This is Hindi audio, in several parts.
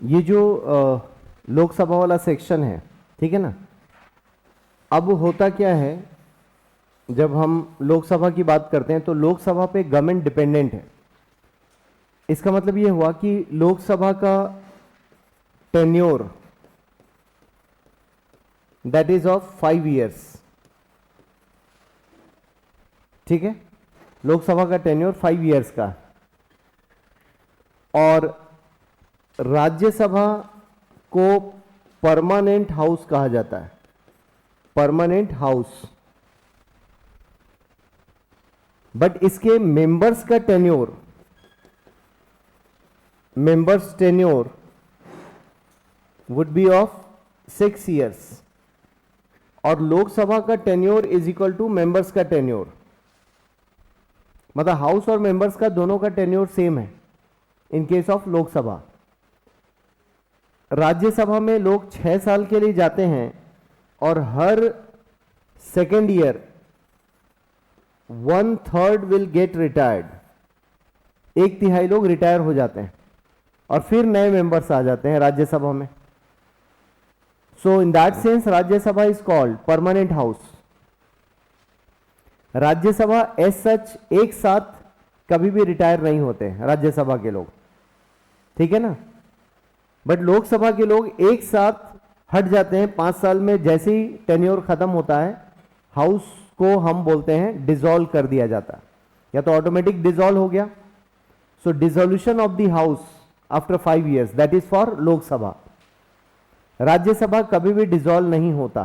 ये जो लोकसभा वाला सेक्शन है, ठीक है ना। अब होता क्या है, जब हम लोकसभा की बात करते हैं तो लोकसभा पे गवर्नमेंट डिपेंडेंट है। इसका मतलब ये हुआ कि लोकसभा का tenure that is of 5 years, ठीक है। लोकसभा का टेन्योर 5 इयर्स का, और राज्यसभा को परमानेंट हाउस कहा जाता है, परमानेंट हाउस। बट इसके मेंबर्स का tenure, members tenure would be of 6 years, और लोकसभा का tenure is equal to members का टेन्योर। मतलब हाउस और मेंबर्स का दोनों का टेन्योर सेम है in case of Lok Sabha. Rajya Sabha में लोग 6 साल के लिए जाते हैं, और हर second year 1/3 will get retired, 1/3 लोग रिटायर हो जाते हैं, और फिर नए मेंबर्स आ जाते हैं राज्यसभा में। So in that sense Rajya Sabha is called permanent house. Rajya Sabha as such एक साथ कभी भी रिटायर नहीं होते हैं राज्यसभा के लोग, ठीक है ना। बट लोकसभा के लोग एक साथ हट जाते हैं 5 साल में। जैसे ही टेन्योर खत्म होता है, हाउस को हम बोलते हैं डिसॉल्व कर दिया जाता है, या तो ऑटोमेटिक डिसॉल्व हो गया। So dissolution of the house after 5 years, that is for Lok Sabha. Rajya Sabha कभी भी डिसॉल्व नहीं होता।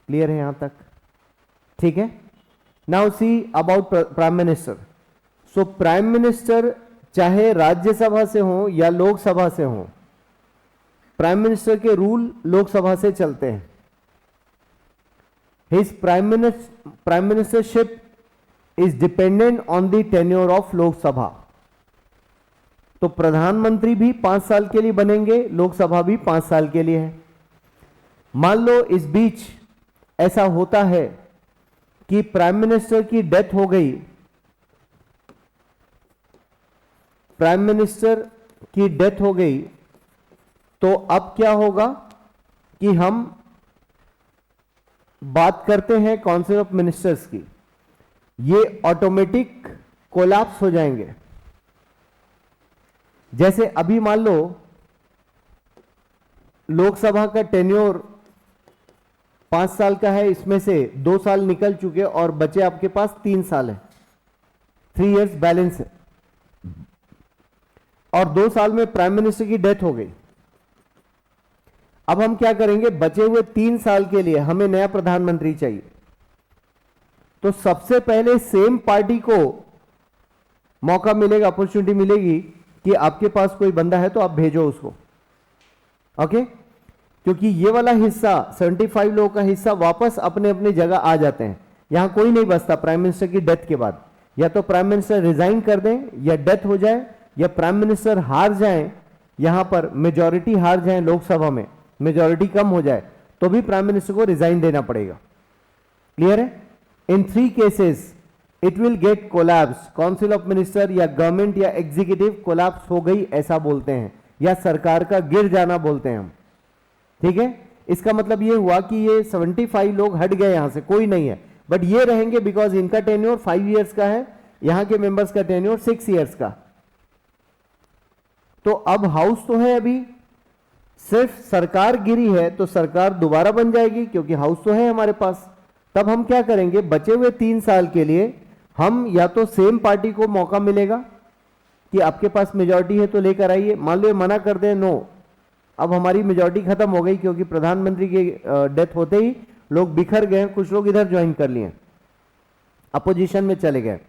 क्लियर है यहां तक, ठीक है। Now see about prime minister. So prime minister चाहे राज्यसभा से हो या लोकसभा से हो, प्राइम मिनिस्टर के रूल लोकसभा से चलते हैं। His prime ministership is dependent on the tenure of Lok Sabha. तो प्रधानमंत्री भी 5 साल के लिए बनेंगे, लोकसभा भी 5 साल के लिए है। मान लो इस बीच ऐसा होता है कि प्राइम मिनिस्टर की डेथ हो गई, प्राइम मिनिस्टर की डेथ हो गई, तो अब क्या होगा कि हम बात करते हैं काउंसिल ऑफ मिनिस्टर्स की, ये ऑटोमेटिक कोलैप्स हो जाएंगे। जैसे अभी मान लो लोकसभा का टेन्योर 5 साल का है, इसमें से 2 साल निकल चुके और बचे आपके पास 3 साल है, 3 इयर्स बैलेंस है, और 2 साल में प्राइम मिनिस्टर की डेथ हो गई। अब हम क्या करेंगे, बचे हुए 3 साल के लिए हमें नया प्रधानमंत्री चाहिए। तो सबसे पहले सेम पार्टी को मौका मिलेगा, अपॉर्चुनिटी मिलेगी कि आपके पास कोई बंदा है तो आप भेजो उसको, ओके। क्योंकि ये वाला हिस्सा 75 लोगों का हिस्सा वापस अपने अपने जगह आ जाते हैं। यहां कोई नहीं बचता प्राइम मिनिस्टर की डेथ के बाद। या तो प्राइम मिनिस्टर रिजाइन कर दें, या डेथ हो जाए, या प्राइम मिनिस्टर हार जाएं, यहां पर मेजॉरिटी हार जाए, लोकसभा में मेजॉरिटी कम हो जाए, तो भी प्राइम मिनिस्टर को रिजाइन देना पड़ेगा। क्लियर है। इन 3 cases it will get collapse. Council of minister या गवर्नमेंट या एग्जीक्यूटिव कोलैप्स हो गई ऐसा बोलते हैं, या सरकार का गिर जाना बोलते हैं हम, ठीक है। इसका मतलब ये हुआ कि ये 75 लोग हट गए, यहां से कोई नहीं है, बट ये रहेंगे बिकॉज इनका टेन्योर 5 इयर्स का है, यहां के मेंबर्स का टेन्योर 6 इयर्स का। तो अब हाउस तो है, अभी सिर्फ सरकार गिरी है तो सरकार दोबारा बन जाएगी, क्योंकि हाउस तो है हमारे पास। तब हम क्या करेंगे, बचे हुए 3 साल के लिए हम या तो सेम पार्टी को मौका मिलेगा कि आपके पास मेजॉरिटी है तो लेकर आइए। मान लो मना कर दे, नो अब हमारी मेजॉरिटी खत्म हो गई, क्योंकि प्रधानमंत्री की डेथ होते ही लोग बिखर गए, कुछ लोग इधर ज्वाइन कर लिए, अपोजिशन में चले गए,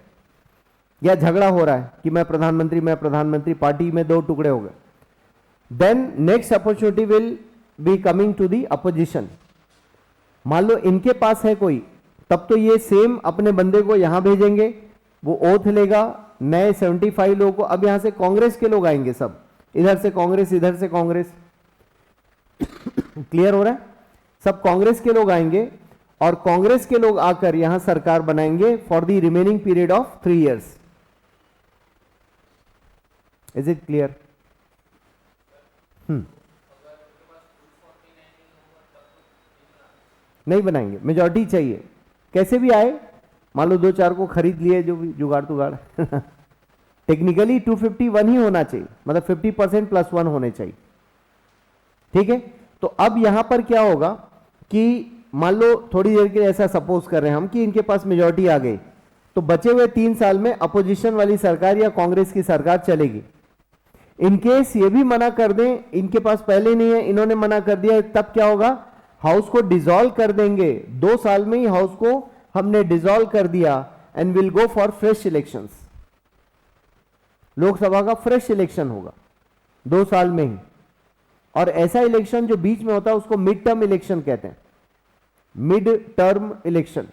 या झगड़ा हो रहा है कि मैं प्रधानमंत्री, पार्टी में 2 टुकड़े हो गए। Then next opportunity will be coming to the opposition. मान लो इनके पास है कोई, तब तो ये सेम अपने बंदे को यहां भेजेंगे, वो ओथ लेगा, नए 75 लोगों को। अब यहां से कांग्रेस के लोग आएंगे, सब इधर से कांग्रेस, इधर से कांग्रेस, क्लियर हो रहा है। सब कांग्रेस के लोग आएंगे, और कांग्रेस के लोग आकर यहां सरकार बनाएंगे for the remaining period of 3 years. Is it clear? नहीं बनाएंगे, मेजॉरिटी चाहिए, कैसे भी आए, मान लो 2-4 को खरीद लिए, जो भी जुगाड़ तुगाड़ टेक्निकली 251 ही होना चाहिए, मतलब 50% +1 होने चाहिए, ठीक है। तो अब यहां पर क्या होगा कि मान लो थोड़ी देर के लिए ऐसा सपोज कर रहे हैं हम कि इनके पास मेजॉरिटी आ गई, तो बचे हुए 3 साल में अपोजिशन वाली सरकार या कांग्रेस की सरकार चलेगी। इनकेस ये भी मना कर दें, इनके पास पहले नहीं है, इन्होंने मना कर दिया, तब क्या होगा, हाउस को डिसॉल्व कर देंगे, 2 साल में ही हाउस को हमने डिसॉल्व कर दिया and will go for fresh elections. Lok Sabha का फ्रेश इलेक्शन होगा 2 साल में ही, और ऐसा इलेक्शन जो बीच में होता है उसको मिड टर्म इलेक्शन कहते हैं, मिड टर्म इलेक्शन।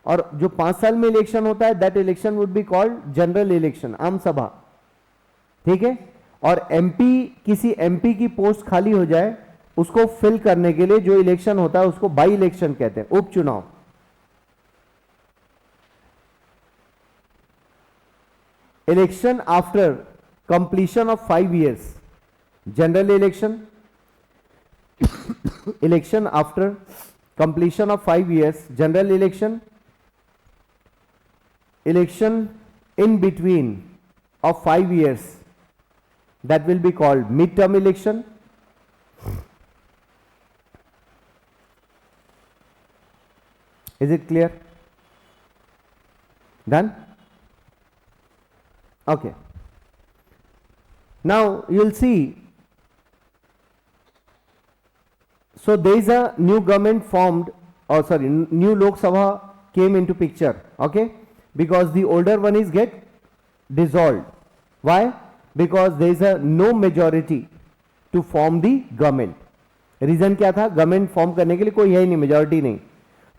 और जो 5 साल में इलेक्शन होता है that election would be called general election, आम सभा, ठीक है। और एमपी, किसी एमपी की पोस्ट खाली हो जाए उसको फिल करने के लिए जो इलेक्शन होता है उसको बाई इलेक्शन कहते हैं, उपचुनाव। Election after completion of 5 years, general election. Election after completion of 5 years, general election. Election in between of 5 years, that will be called mid-term election. Is it clear? Done? Okay. Now you will see, so there is a new government formed, or sorry, new Lok Sabha came into picture, okay, because the older one is get dissolved. Why? Because there is a no majority to form the government. Reason क्या था, गवर्नमेंट फॉर्म करने के लिए कोई है ही नहीं, मेजॉरिटी नहीं,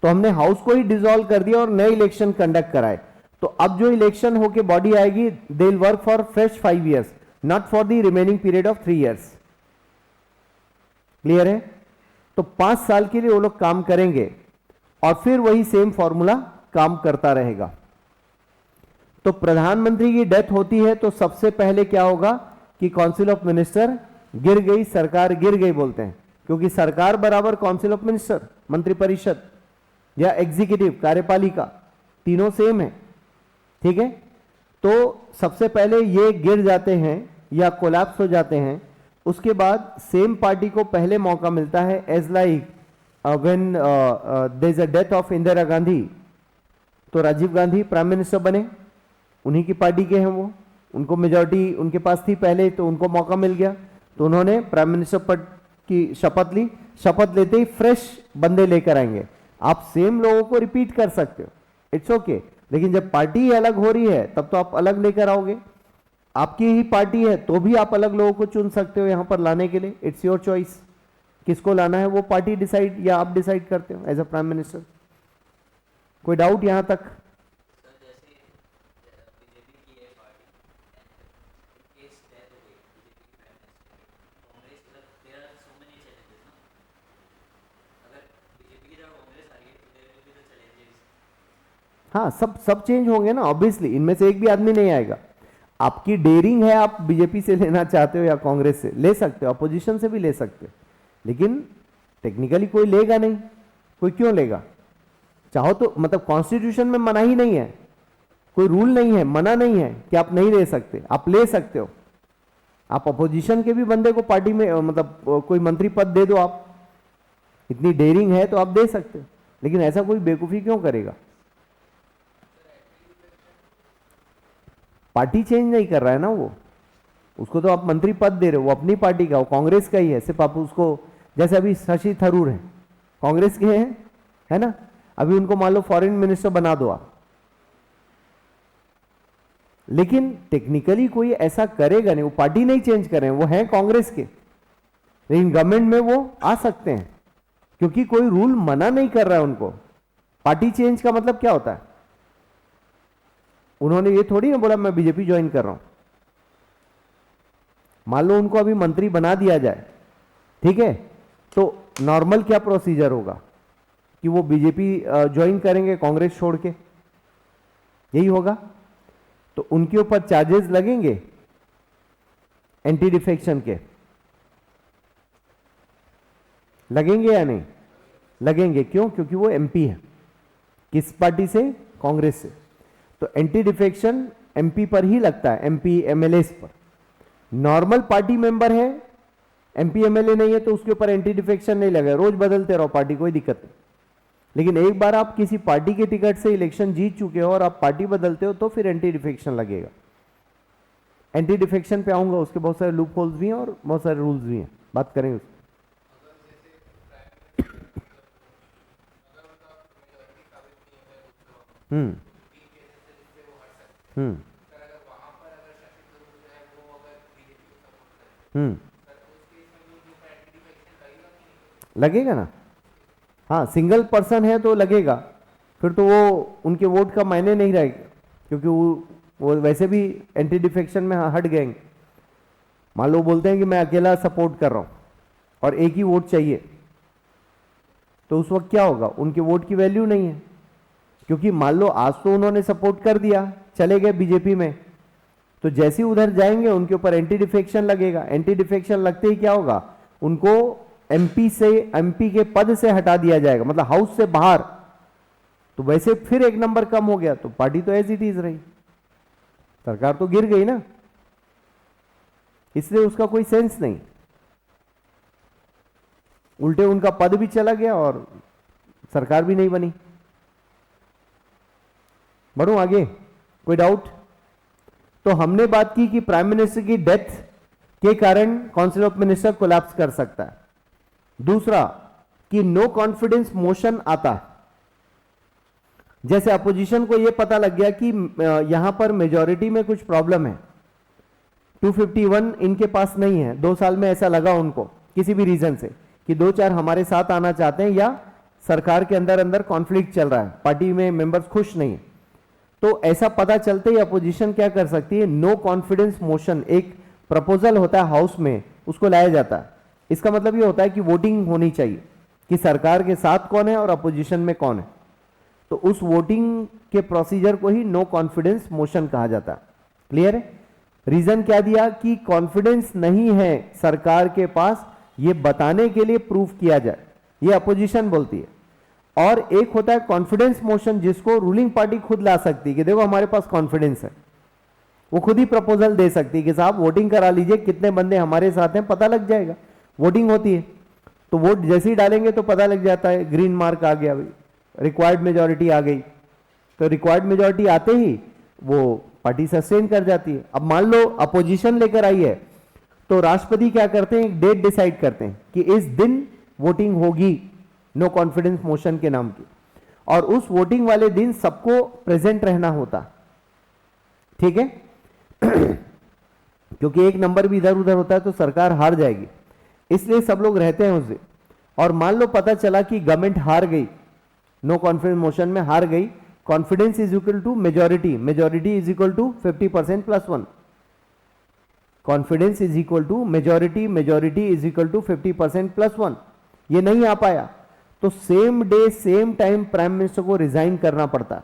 तो हमने हाउस को ही डिसॉल्व कर दिया और नए इलेक्शन कंडक्ट कराए। तो अब जो इलेक्शन होके बॉडी आएगी, they will work for fresh 5 years, not for the remaining period of 3 years। Clear है? तो 5 साल के लिए वो लोग काम करेंगे और फिर वही सेम फॉर्मूला काम करता रहेगा। तो प्रधानमंत्री की डेथ होती है तो सबसे पहले क्या होगा कि काउंसिल ऑफ मिनिस्टर गिर गई, सरकार गिर गई बोलते हैं, क्योंकि सरकार बराबर काउंसिल ऑफ मिनिस्टर, मंत्रिपरिषद या एग्जीक्यूटिव, कार्यपालिका, तीनों सेम है, ठीक है। तो सबसे पहले ये गिर जाते हैं या कोलैप्स हो जाते हैं, उसके बाद सेम पार्टी को पहले मौका मिलता है, as like when there is a death of Indira Gandhi, तो राजीव गांधी प्राइम मिनिस्टर बने, उन्हीं की पार्टी के हैं वो, उनको मेजॉरिटी उनके पास थी पहले, तो उनको मौका मिल गया, तो उन्होंने प्राइम मिनिस्टर पद की शपथ ली। शपथ लेते ही फ्रेश बंदे लेकर आएंगे। आप सेम लोगों को रिपीट कर सकते हो, इट्स ओके, लेकिन जब पार्टी अलग हो रही है तब तो आप अलग लेकर आओगे। आपकी ही पार्टी है तो भी आप अलग लोगों को चुन सकते हो यहां पर लाने के लिए, इट्स योर चॉइस, किसको लाना है वो पार्टी डिसाइड या आप डिसाइड करते हो एज अ प्राइम मिनिस्टर। कोई डाउट यहां तक? हाँ, सब चेंज होंगे ना ऑब्वियसली, इनमें से एक भी आदमी नहीं आएगा। आपकी डेयरिंग है, आप बीजेपी से लेना चाहते हो या कांग्रेस से, ले सकते हो, अपोजिशन से भी ले सकते हो, लेकिन टेक्निकली कोई लेगा नहीं। कोई क्यों लेगा? चाहो तो, मतलब कॉन्स्टिट्यूशन में मना ही नहीं है, कोई रूल नहीं है, मना नहीं है कि आप नहीं ले सकते, आप ले सकते हो। आप अपोजिशन के भी बंदे को पार्टी में, मतलब कोई मंत्री पद दे दो, आप इतनी डेयरिंग है तो आप दे सकते हो, लेकिन ऐसा कोई बेवकूफी क्यों करेगा? पार्टी चेंज नहीं कर रहा है ना वो, उसको तो आप मंत्री पद दे रहे हो, वो अपनी पार्टी का, वो कांग्रेस का ही है, सिर्फ आप उसको, जैसे अभी शशि थरूर है कांग्रेस के हैं, है ना, अभी उनको मान लो फॉरेन मिनिस्टर बना दो आप, लेकिन टेक्निकली कोई ऐसा करेगा नहीं, वो पार्टी नहीं चेंज कर रहे हैं, वो हैं कांग्रेस के, लेकिन गवर्नमेंट में वो आ सकते हैं क्योंकि कोई रूल मना नहीं कर रहा है उनको। पार्टी चेंज का मतलब क्या होता है? उन्होंने ये थोड़ी ना बोला मैं बीजेपी ज्वाइन कर रहा हूं। मान लो उनको अभी मंत्री बना दिया जाए, ठीक है, तो नॉर्मल क्या प्रोसीजर होगा कि वो बीजेपी ज्वाइन करेंगे कांग्रेस छोड़ के, यही होगा। तो उनके ऊपर चार्जेस लगेंगे, एंटी डिफेक्शन के लगेंगे या नहीं लगेंगे? क्यों? क्योंकि वो एमपी है। किस पार्टी से? कांग्रेस से। तो एंटी डिफेक्शन एमपी पर ही लगता है, एमपी एमएलए पर। नॉर्मल पार्टी मेंबर है, एमपी एमएलए नहीं है, तो उसके ऊपर एंटी डिफेक्शन नहीं लगेगा। रोज बदलते रहो पार्टी, कोई दिक्कत नहीं। लेकिन एक बार आप किसी पार्टी के टिकट से इलेक्शन जीत चुके हो और आप पार्टी बदलते हो तो फिर एंटी डिफेक्शन लगेगा। एंटी डिफेक्शन पे आऊंगा, उसके बहुत सारे लूप होल्स भी हैं और बहुत सारे रूल्स भी हैं, बात करेंगे उसको। हम्म हम्म लगेगा ना। हाँ, सिंगल पर्सन है तो लगेगा, फिर तो वो उनके वोट का मायने नहीं रहेगा, क्योंकि वो वैसे भी एंटी डिफेक्शन में हट गए। मान लो बोलते हैं कि मैं अकेला सपोर्ट कर रहा हूं और एक ही वोट चाहिए, तो उस वक्त क्या होगा? उनके वोट की वैल्यू नहीं है, क्योंकि मान लो आज तो उन्होंने सपोर्ट कर दिया, चले गए बीजेपी में, तो जैसे ही उधर जाएंगे उनके ऊपर एंटी डिफेक्शन लगेगा। एंटी डिफेक्शन लगते ही क्या होगा? उनको एमपी के पद से हटा दिया जाएगा, मतलब हाउस से बाहर। तो वैसे फिर एक नंबर कम हो गया, तो पार्टी तो एज इट इज रही, सरकार तो गिर गई ना, इसलिए उसका कोई सेंस नहीं। उल्टे उनका पद भी चला गया और सरकार भी नहीं बनी। बढ़ूं आगे, कोई डाउट? तो हमने बात की कि प्राइम मिनिस्टर की डेथ के कारण काउंसिल ऑफ मिनिस्टर कोलैप्स कर सकता है। दूसरा कि नो कॉन्फिडेंस मोशन आता है। जैसे अपोजिशन को यह पता लग गया कि यहां पर मेजॉरिटी में कुछ प्रॉब्लम है, 251 इनके पास नहीं है, 2 साल में ऐसा लगा उनको किसी भी रीजन से कि 2-4 हमारे साथ आना चाहते हैं, या सरकार के अंदर अंदर कॉन्फ्लिक्ट चल रहा है, पार्टी में मेंबर्स खुश नहीं है। तो ऐसा पता चलते ही अपोजिशन क्या कर सकती है? नो कॉन्फिडेंस मोशन, एक प्रपोजल होता है हाउस में, उसको लाया जाता है। इसका मतलब ये होता है कि वोटिंग होनी चाहिए कि सरकार के साथ कौन है और अपोजिशन में कौन है। तो उस वोटिंग के प्रोसीजर को ही नो कॉन्फिडेंस मोशन कहा जाता है। क्लियर है? रीजन क्या दिया? कि कॉन्फिडेंस नहीं है सरकार के पास, ये बताने के लिए प्रूफ किया जाए, ये अपोजिशन बोलती है। और एक होता है कॉन्फिडेंस मोशन, जिसको रूलिंग पार्टी खुद ला सकती है कि देखो हमारे पास कॉन्फिडेंस है, वो खुद ही प्रपोजल दे सकती है कि साहब वोटिंग करा लीजिए, कितने बंदे हमारे साथ हैं पता लग जाएगा। वोटिंग होती है तो वोट जैसे ही डालेंगे तो पता लग जाता है, ग्रीन मार्क आ गया, रिक्वायर्ड मेजॉरिटी आ गई। तो रिक्वायर्ड मेजॉरिटी आते ही वो पार्टी सस्टेन कर जाती है। अब मान लो अपोजिशन लेकर आई है, तो राष्ट्रपति क्या करते हैं? एक डेट डिसाइड करते हैं कि इस दिन वोटिंग होगी नो कॉन्फिडेंस मोशन के नाम की, और उस वोटिंग वाले दिन सबको प्रेजेंट रहना होता। ठीक है? क्योंकि एक नंबर भी इधर उधर होता है तो सरकार हार जाएगी, इसलिए सब लोग रहते हैं उस दिन। और मान लो पता चला कि गवर्नमेंट हार गई, नो कॉन्फिडेंस मोशन में हार गई, confidence is equal to majority, majority is equal to 50% + 1, confidence is equal to majority, majority is equal to 50% + 1। ये नहीं आ पाया तो same day same time prime minister को रिजाइन करना पड़ता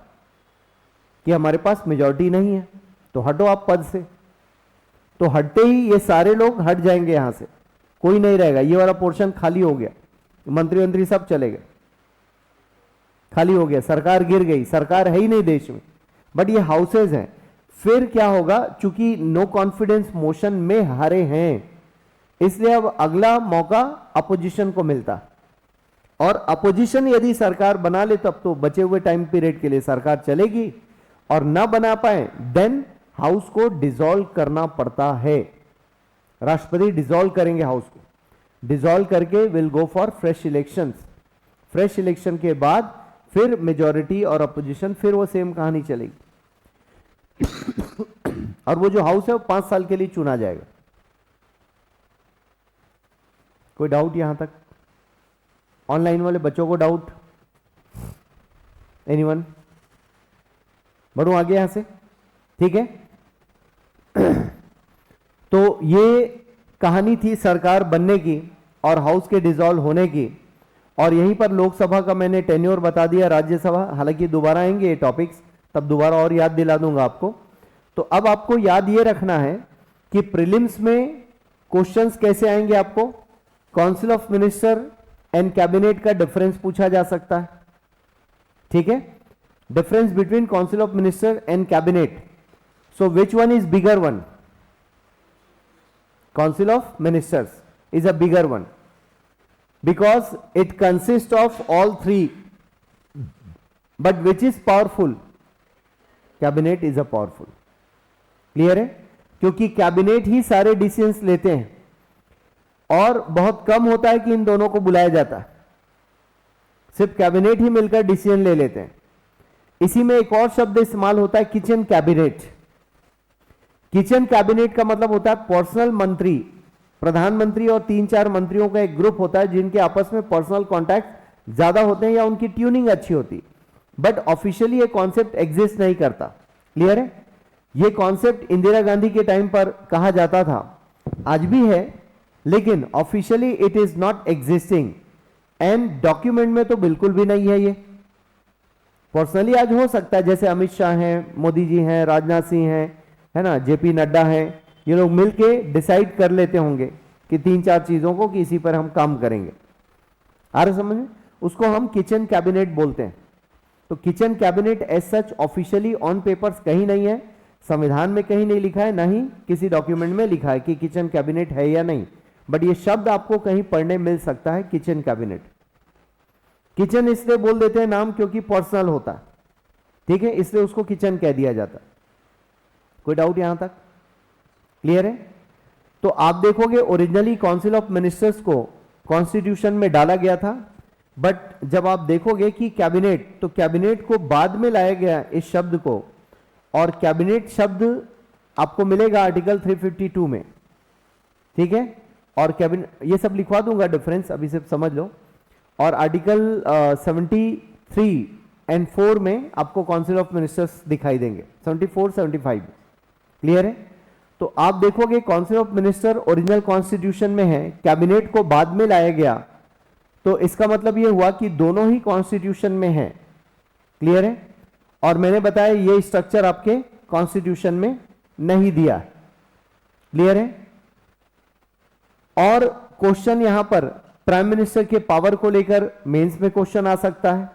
कि हमारे पास मेजॉरिटी नहीं है, तो हटो आप पद से। तो हटते ही ये सारे लोग हट जाएंगे, यहां से कोई नहीं रहेगा, ये वाला पोर्शन खाली हो गया, मंत्री सब चले गए, खाली हो गया, सरकार गिर गई, सरकार है ही नहीं देश में, बट ये हाउसेज हैं। फिर क्या होगा? चूंकि नो कॉन्फिडेंस मोशन में हारे हैं, इसलिए अब अगला मौका अपोजिशन को मिलता, और अपोजिशन यदि सरकार बना ले तब तो बचे हुए टाइम पीरियड के लिए सरकार चलेगी, और ना बना पाए देन हाउस को डिसॉल्व करना पड़ता है। राष्ट्रपति डिसॉल्व करेंगे हाउस को, डिसॉल्व करके will go for fresh elections. Fresh election के बाद फिर मेजॉरिटी और अपोजिशन, फिर वो सेम कहानी चलेगी। और वो जो हाउस है वो 5 साल के लिए चुना जाएगा। कोई डाउट यहां तक? ऑनलाइन वाले बच्चों को डाउट? एनीवन? बढ़ूं आगे यहां से? ठीक है? तो ये कहानी थी सरकार बनने की और हाउस के डिसॉल्व होने की, और यहीं पर लोकसभा का मैंने टेन्योर बता दिया, राज्यसभा हालांकि दोबारा आएंगे ये टॉपिक्स, तब दोबारा और याद दिला दूंगा आपको। तो अब आपको याद ये रखना है कि प्रीलिम्स में क्वेश्चंस कैसे आएंगे आपको? Council of minister and cabinet का डिफरेंस पूछा जा सकता है, ठीक है? Difference between council of minister and cabinet. So which one is bigger one? Council of ministers is a bigger one because it consists of all three, but which is powerful? Cabinet is a powerful. Clear है? क्योंकि कैबिनेट ही सारे डिसीजंस लेते हैं और बहुत कम होता है कि इन दोनों को बुलाया जाता है, सिर्फ कैबिनेट ही मिलकर डिसीजन ले लेते हैं. इसी में एक और शब्द इस्तेमाल होता है, किचन कैबिनेट. किचन कैबिनेट का मतलब होता है पर्सनल मंत्री, प्रधानमंत्री और 3-4 मंत्रियों का एक ग्रुप होता है जिनके आपस में पर्सनल कॉन्टैक्ट ज्यादा होते हैं या उनकी ट्यूनिंग अच्छी होती, बट ऑफिशियली ये कॉन्सेप्ट एग्जिस्ट नहीं करता. क्लियर है? ये कॉन्सेप्ट इंदिरा गांधी के टाइम पर कहा जाता था, आज भी है, लेकिन officially it is not existing and document में तो बिल्कुल भी नहीं है. ये पर्सनली आज हो सकता है, जैसे अमित शाह हैं, मोदी जी हैं, राजनाथ सिंह हैं, है ना, जेपी नड्डा हैं, ये लोग मिलके डिसाइड कर लेते होंगे कि 3-4 चीजों को कि इसी पर हम काम करेंगे. आ रहे समझ में? उसको हम किचन कैबिनेट बोलते हैं. तो kitchen cabinet as such officially on papers कहीं नहीं है, संविधान में कहीं नहीं लिखा है, ना ही किसी डॉक्यूमेंट में लिखा है कि किचन कैबिनेट है या नहीं, बट ये शब्द आपको कहीं पढ़ने मिल सकता है, किचन कैबिनेट. किचन इसलिए बोल देते हैं नाम क्योंकि पर्सनल होता है, ठीक है, इसलिए उसको किचन कह दिया जाता है. कोई डाउट यहां तक? क्लियर है? तो आप देखोगे ओरिजिनली काउंसिल ऑफ मिनिस्टर्स को कॉन्स्टिट्यूशन में डाला गया था, बट जब आप देखोगे कि कैबिनेट, तो कैबिनेट को बाद में लाया गया इस शब्द को, और कैबिनेट शब्द आपको मिलेगा आर्टिकल 352 में, ठीक है? और कैबिनेट, ये सब लिखवा दूंगा डिफरेंस, अभी सिर्फ समझ लो. और आर्टिकल 73 एंड 4 में आपको काउंसिल ऑफ मिनिस्टर्स दिखाई देंगे, 74-75. क्लियर है? तो आप देखोगे council of minister original constitution में है, कैबिनेट को बाद में लाया गया, तो इसका मतलब यह हुआ कि दोनों ही कॉन्स्टिट्यूशन में है. क्लियर है? और मैंने बताया ये स्ट्रक्चर आपके कॉन्स्टिट्यूशन में नहीं दिया. क्लियर है? और क्वेश्चन यहां पर प्राइम मिनिस्टर के पावर को लेकर मेंस में क्वेश्चन आ सकता है,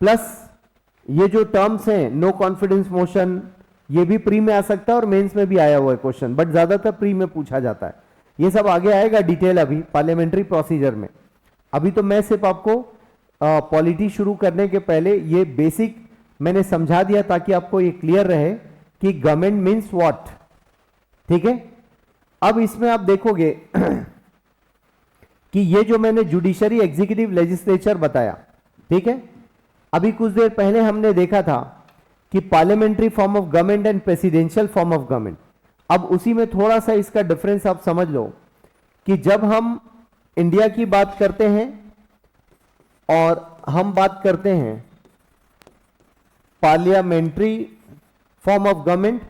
प्लस ये जो टर्म्स हैं नो कॉन्फिडेंस मोशन, ये भी प्री में आ सकता है और मेंस में भी आया हुआ है क्वेश्चन, बट ज्यादातर प्री में पूछा जाता है. ये सब आगे आएगा डिटेल अभी पार्लियामेंट्री प्रोसीजर में. अभी तो मैं सिर्फ आपको पॉलिटी शुरू करने के पहले ये बेसिक मैंने समझा दिया ताकि आपको ये क्लियर रहे कि गवर्नमेंट मीन्स व्हाट. ठीक है? अब इसमें आप देखोगे कि ये जो मैंने जुडिशरी, एग्जीक्यूटिव, लेजिस्लेचर बताया, ठीक है, अभी कुछ देर पहले हमने देखा था कि parliamentary form of government and presidential form of government. अब उसी में थोड़ा सा इसका डिफरेंस आप समझ लो कि जब हम इंडिया की बात करते हैं और हम बात करते हैं parliamentary form of government,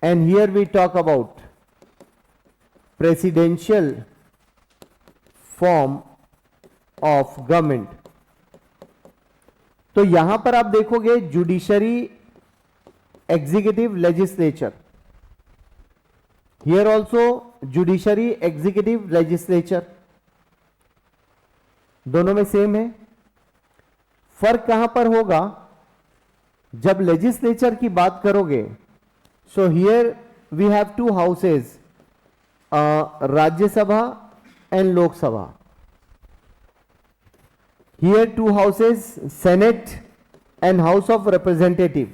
and here we talk about presidential form of government, तो यहां पर आप देखोगे judiciary, executive, legislature. Here also judiciary, executive, legislature, दोनों में सेम है. फर्क कहां पर होगा? जब लेजिस्लेचर की बात करोगे, so here we have 2 houses, Rajya Sabha and Lok Sabha. Here 2 houses, Senate and House of Representative.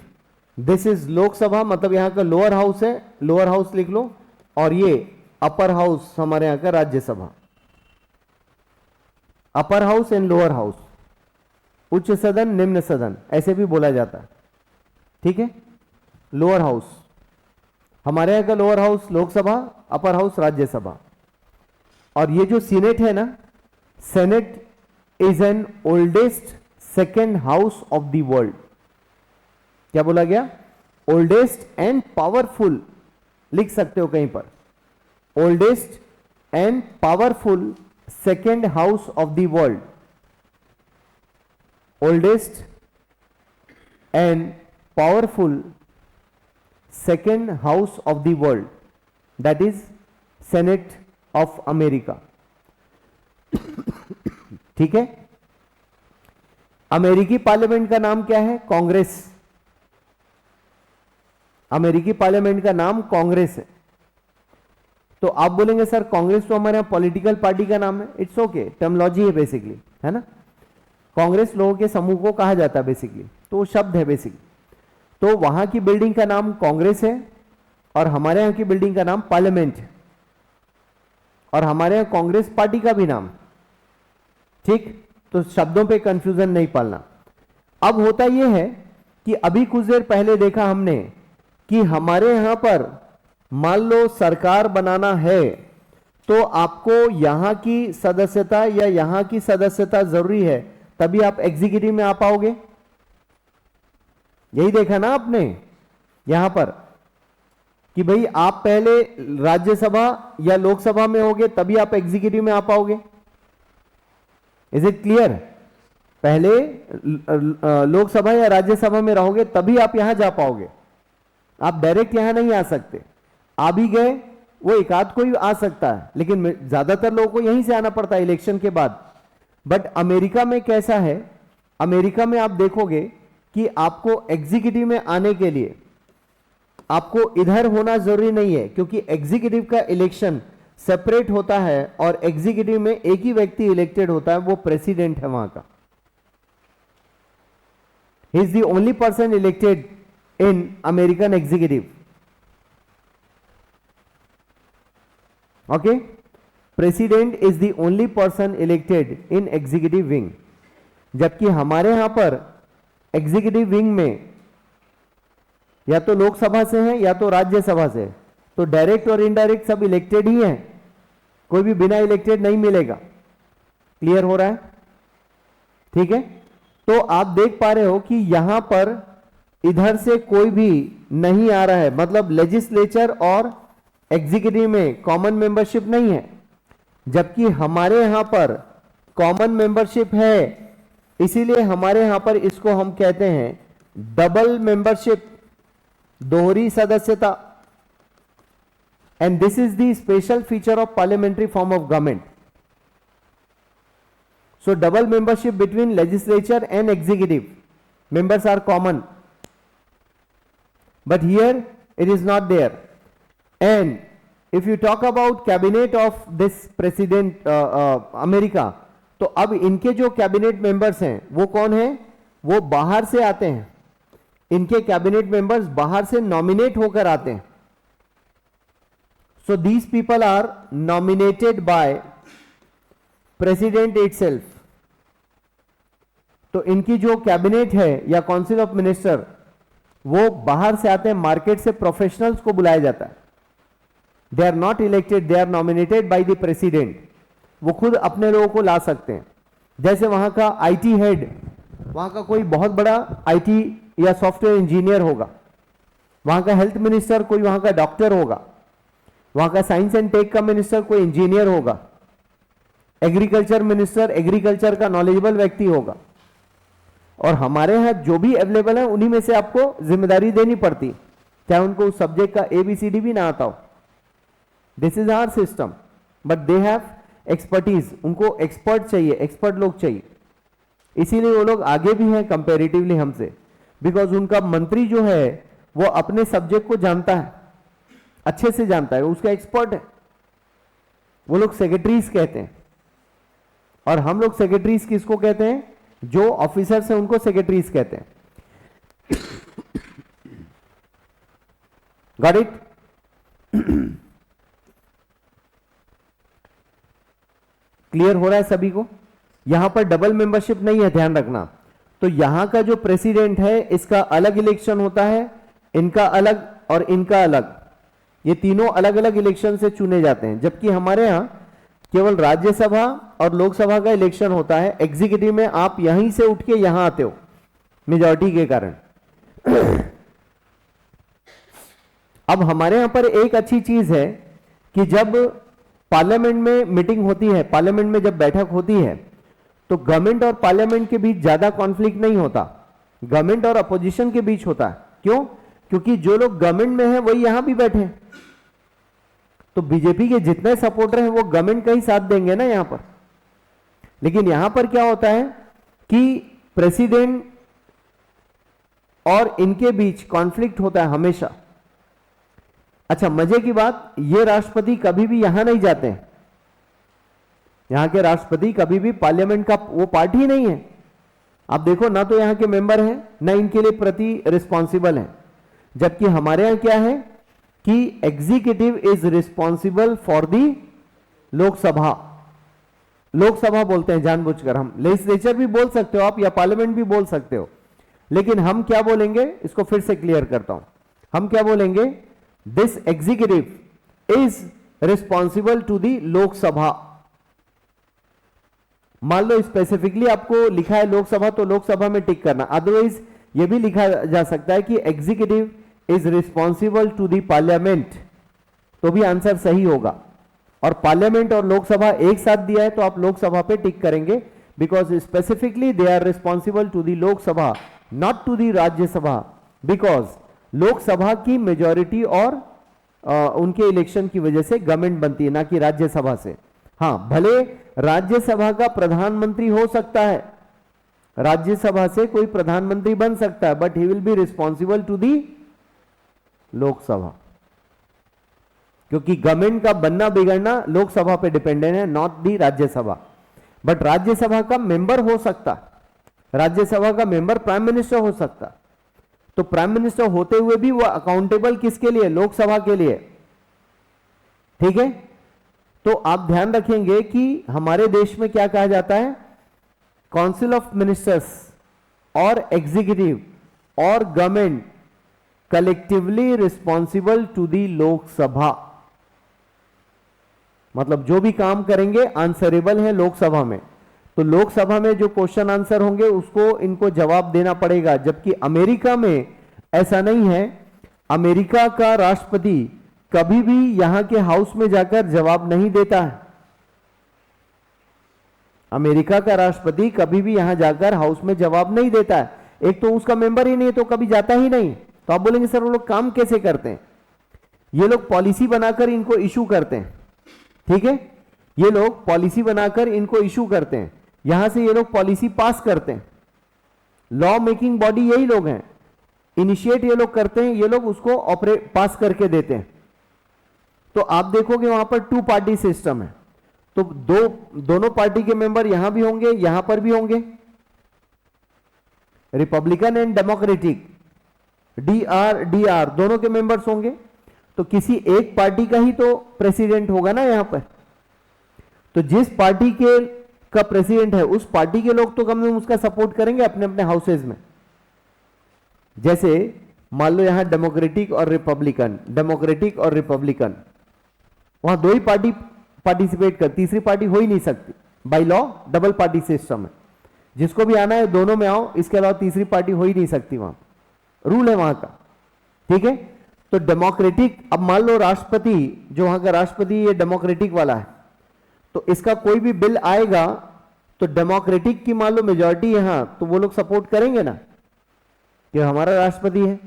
This is लोक सभा, मतलब यहां का लोअर हाउस है, लोअर हाउस लिख लो, और ये अपर हाउस हमारे यहां का Rajya Sabha. Upper house and lower house, उच्च सदन, निम्न सदन, ऐसे भी बोला जाता है. ठीक है? लोअर हाउस हमारे यहां का lower house Lok Sabha, upper house Rajya Sabha. और ये जो सीनेट है ना, senate is an oldest second house of the world. क्या बोला गया? oldest and powerful, लिख सकते हो कहीं पर, oldest and powerful second house of the world. oldest and powerful second house of the world, that is senate of America. ठीक है, अमेरिकी पार्लियामेंट का नाम क्या है? कांग्रेस। अमेरिकी पार्लियामेंट का नाम कांग्रेस है। तो आप बोलेंगे सर कांग्रेस तो हमारे यहां पॉलिटिकल पार्टी का नाम है। इट्स ओके, टर्मोलॉजी है बेसिकली, है ना। कांग्रेस लोगों के समूह को कहा जाता है बेसिकली, तो वो शब्द है बेसिकली। तो वहां की बिल्डिंग का नाम कांग्रेस है और हमारे यहां की बिल्डिंग का नाम पार्लियामेंट है, और हमारे यहां कांग्रेस पार्टी का भी नाम। ठीक, तो शब्दों पे कंफ्यूजन नहीं पालना। अब होता यह है कि अभी कुछ देर पहले देखा हमने कि हमारे यहां पर मान लो सरकार बनाना है तो आपको यहां की सदस्यता या यहां की सदस्यता जरूरी है, तभी आप एग्जीक्यूटिव में आ पाओगे। यही देखा ना आपने यहां पर कि भाई आप पहले राज्यसभा या लोकसभा में होगे तभी आप एग्जीक्यूटिव में आ पाओगे। Is it clear? पहले लोकसभा या राज्यसभा में रहोगे तभी आप यहां जा पाओगे। आप डायरेक्ट यहां नहीं आ सकते। आ भी गए, वो एक आध कोई आ सकता है, लेकिन ज्यादातर लोगों को यहीं से आना पड़ता है इलेक्शन के बाद। बट अमेरिका में कैसा है? अमेरिका में आप देखोगे कि आपको एग्जीक्यूटिव में आने के लिए आपको इधर होना जरूरी नहीं है, क्योंकि एग्जीक्यूटिव का इलेक्शन सेपरेट होता है और एग्जीक्यूटिव में एक ही व्यक्ति इलेक्टेड होता है, वो प्रेसिडेंट है वहां का। He is the only person elected in American executive. Okay, president is the only person elected in executive wing. जबकि हमारे यहां पर एग्जीक्यूटिव विंग में या तो लोकसभा से है या तो राज्यसभा से, तो डायरेक्ट और इनडायरेक्ट सब इलेक्टेड ही हैं, कोई भी बिना इलेक्टेड नहीं मिलेगा। क्लियर हो रहा है? ठीक है, तो आप देख पा रहे हो कि यहां पर इधर से कोई भी नहीं आ रहा है, मतलब लेजिस्लेचर और एग्जीक्यूटिव में कॉमन मेंबरशिप नहीं है। जबकि हमारे यहां पर कॉमन मेंबरशिप है, इसीलिए हमारे यहां पर इसको हम कहते हैं डबल मेंबरशिप, दोहरी सदस्यता। And this is the special feature of parliamentary form of government. So double membership between legislature and executive members are common, but here it is not there. And if you talk about cabinet of this president America, तो अब इनके जो कैबिनेट मेंबर्स हैं वो कौन है? वो बाहर से आते हैं। इनके कैबिनेट मेंबर्स बाहर से नॉमिनेट होकर आते हैं। So these people are nominated by president itself. तो इनकी जो कैबिनेट है या काउंसिल ऑफ मिनिस्टर, वो बाहर से आते हैं, मार्केट से प्रोफेशनल्स को बुलाया जाता है। They are not elected, they are nominated by the president. वो खुद अपने लोगों को ला सकते हैं। जैसे वहां का आईटी हेड, वहां का कोई बहुत बड़ा आईटी या सॉफ्टवेयर इंजीनियर होगा, वहां का हेल्थ मिनिस्टर कोई वहां का डॉक्टर होगा, वहां का साइंस एंड टेक का मिनिस्टर कोई इंजीनियर होगा, एग्रीकल्चर मिनिस्टर एग्रीकल्चर का नॉलेजेबल व्यक्ति होगा। और हमारे यहां जो भी अवेलेबल है उन्हीं में से आपको जिम्मेदारी देनी पड़ती, चाहे उनको उस सब्जेक्ट का ABCD भी ना आता हो। This is our system, but they have expertise. उनको एक्सपर्ट चाहिए, एक्सपर्ट लोग चाहिए, इसीलिए वो लोग आगे भी हैं कंपैरेटिवली हमसे, बिकॉज उनका मंत्री जो है वो अपने सब्जेक्ट को जानता है, अच्छे से जानता है, उसका एक्सपर्ट है। वो लोग सेक्रेटरीज कहते हैं, और हम लोग सेक्रेटरीज किसको कहते हैं? जो ऑफिसर्स हैं उनको सेक्रेटरीज कहते हैं। Got it? क्लियर हो रहा है सभी को? यहां पर डबल मेंबरशिप नहीं है, ध्यान रखना। तो यहां का जो प्रेसिडेंट है इसका अलग इलेक्शन होता है, इनका अलग और इनका अलग। ये तीनों अलग अलग इलेक्शन से चुने जाते हैं। जबकि हमारे यहां केवल राज्यसभा और लोकसभा का इलेक्शन होता है। एग्जीक्यूटिव में आप यहीं से उठ के यहां आते हो मेजॉरिटी के कारण। अब हमारे यहां पर एक अच्छी चीज है कि जब पार्लियामेंट में मीटिंग होती है, पार्लियामेंट में जब बैठक होती है, तो गवर्नमेंट और पार्लियामेंट के बीच ज्यादा कॉन्फ्लिक्ट नहीं होता, गवर्नमेंट और अपोजिशन के बीच होता है। क्यों? क्योंकि जो लोग गवर्नमेंट में हैं वही यहां भी बैठे हैं। तो बीजेपी के जितने सपोर्टर हैं वो गवर्नमेंट का ही साथ देंगे ना यहां पर। लेकिन यहां पर क्या होता है कि प्रेसिडेंट और इनके बीच कॉन्फ्लिक्ट होता है हमेशा। अच्छा, मजे की बात, ये राष्ट्रपति कभी भी यहां नहीं जाते हैं। यहां के राष्ट्रपति कभी भी पार्लियामेंट का वो पार्ट ही नहीं है। आप देखो ना, तो यहां के मेंबर हैं ना इनके लिए प्रति रिस्पॉन्सिबल हैं। जबकि हमारे यहां क्या है कि executive is responsible for the Lok Sabha. Lok Sabha बोलते हैं जानबूझकर, हम लेजिस्लेचर भी बोल सकते हो आप या पार्लियामेंट भी बोल सकते हो, लेकिन हम क्या बोलेंगे, इसको फिर से क्लियर करता हूं। हम क्या बोलेंगे, this executive is responsible to the Lok Sabha. मान लो स्पेसिफिकली आपको लिखा है लोकसभा, तो लोकसभा में टिक करना। अदरवाइज यह भी लिखा जा सकता है कि executive is responsible to the parliament, तो भी आंसर सही होगा। और पार्लियामेंट और लोकसभा एक साथ दिया है तो आप लोकसभा पे टिक करेंगे, because specifically they are responsible to the Lok Sabha, not to the Rajya Sabha, because Lok Sabha की मेजॉरिटी और उनके इलेक्शन की वजह से गवर्नमेंट बनती है, ना कि राज्यसभा से। हां, भले राज्यसभा का प्रधानमंत्री हो सकता है, राज्यसभा से कोई प्रधानमंत्री बन सकता है, but he will be responsible to the Lok Sabha, क्योंकि गवर्नमेंट का बनना बिगड़ना लोकसभा पे डिपेंडेंट है, not the Rajya Sabha. But Rajya Sabha का मेंबर हो सकता, राज्यसभा का मेंबर प्राइम मिनिस्टर हो सकता, तो प्राइम मिनिस्टर होते हुए भी वो अकाउंटेबल किसके लिए, लोकसभा के लिए। ठीक है, तो आप ध्यान रखेंगे कि हमारे देश में क्या कहा जाता है, काउंसिल ऑफ मिनिस्टर्स और एग्जीक्यूटिव और government collectively responsible to the Lok Sabha. मतलब जो भी काम करेंगे आंसरेबल है लोकसभा में, तो लोकसभा में जो क्वेश्चन आंसर होंगे उसको इनको जवाब देना पड़ेगा। जबकि अमेरिका में ऐसा नहीं है, अमेरिका का राष्ट्रपति कभी भी यहां के हाउस में जाकर जवाब नहीं देता है। अमेरिका का राष्ट्रपति कभी भी यहां जाकर हाउस में जवाब नहीं देता है। एक तो उसका मेंबर ही नहीं है, तो कभी जाता ही नहीं। तो आप बोलेंगे सर वो लोग काम कैसे करते हैं, ये लोग पॉलिसी बनाकर इनको इशू करते हैं। ठीक है, ये लोग पॉलिसी बनाकर इनको इशू करते हैं, यहां से ये लोग पॉलिसी पास करते हैं। लॉ मेकिंग बॉडी यही लोग हैं, इनिशिएट ये लोग करते हैं, ये लोग उसको ऑपरेट पास करके देते हैं। तो आप देखोगे वहां पर 2 पार्टी सिस्टम है, तो दोनों पार्टी के मेंबर यहां भी होंगे, यहां पर भी होंगे, रिपब्लिकन एंड डेमोक्रेटिक, डीआर दोनों के मेंबर्स होंगे। तो किसी एक पार्टी का ही तो प्रेसिडेंट होगा ना यहां पर, तो जिस पार्टी के का प्रेसिडेंट है उस पार्टी के लोग तो कम से कम उसका सपोर्ट करेंगे अपने अपने हाउसेज में। जैसे मान लो यहां डेमोक्रेटिक और रिपब्लिकन, डेमोक्रेटिक और रिपब्लिकन, वहां 2 ही पार्टी पार्टिसिपेट कर, तीसरी पार्टी हो ही नहीं सकती। By law double party system है, जिसको भी आना है दोनों में आओ, इसके अलावा तीसरी पार्टी हो ही नहीं सकती, वहां रूल है वहां का। ठीक है, तो डेमोक्रेटिक, अब मान लो राष्ट्रपति, जो वहां का राष्ट्रपति ये डेमोक्रेटिक वाला है, तो इसका कोई भी बिल आएगा तो डेमोक्रेटिक की मान लो मेजॉरिटी यहां, तो वो लोग सपोर्ट करेंगे ना कि हमारा राष्ट्रपति है।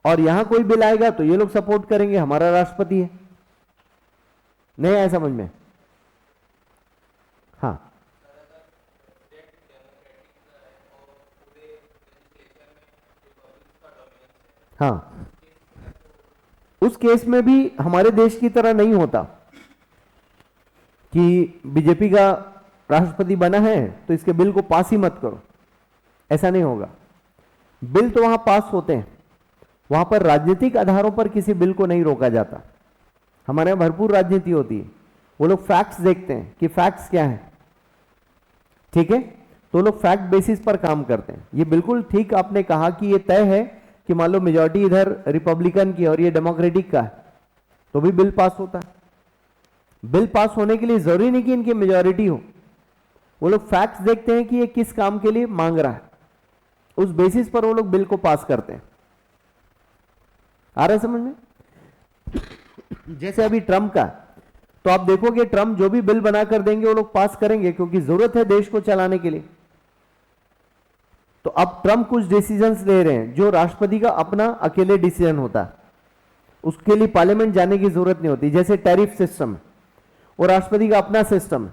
और यहां कोई बिल आएगा तो ये लोग सपोर्ट करेंगे, हमारा राष्ट्रपति है। नहीं आया समझ में? हाँ, हाँ, उस केस में भी हमारे देश की तरह नहीं होता कि बीजेपी का राष्ट्रपति बना है तो इसके बिल को पास ही मत करो, ऐसा नहीं होगा। बिल तो वहां पास होते हैं, वहां पर राजनीतिक आधारों पर किसी बिल को नहीं रोका जाता। हमारे यहां भरपूर राजनीति होती है, वो लोग फैक्ट्स देखते हैं कि फैक्ट्स क्या है। ठीक है, तो लोग फैक्ट बेसिस पर काम करते हैं। ये बिल्कुल ठीक आपने कहा कि ये तय है कि मान लो मेजॉरिटी इधर रिपब्लिकन की और ये डेमोक्रेटिक का है, तो भी बिल पास होता है। बिल पास होने के लिए जरूरी नहीं कि इनकी मेजॉरिटी हो, वो लोग फैक्ट्स देखते हैं कि ये किस काम के लिए मांग रहा है, उस बेसिस पर वो लोग बिल को पास करते हैं। आ रहा है समझ में? जैसे अभी ट्रंप का, तो आप देखोगे ट्रंप जो भी बिल बनाकर देंगे वो लोग पास करेंगे, क्योंकि जरूरत है देश को चलाने के लिए। तो अब ट्रंप कुछ डिसीजंस ले रहे हैं जो राष्ट्रपति का अपना अकेले डिसीजन होता है, उसके लिए पार्लियामेंट जाने की जरूरत नहीं होती। जैसे टैरिफ सिस्टम और राष्ट्रपति का अपना सिस्टम है,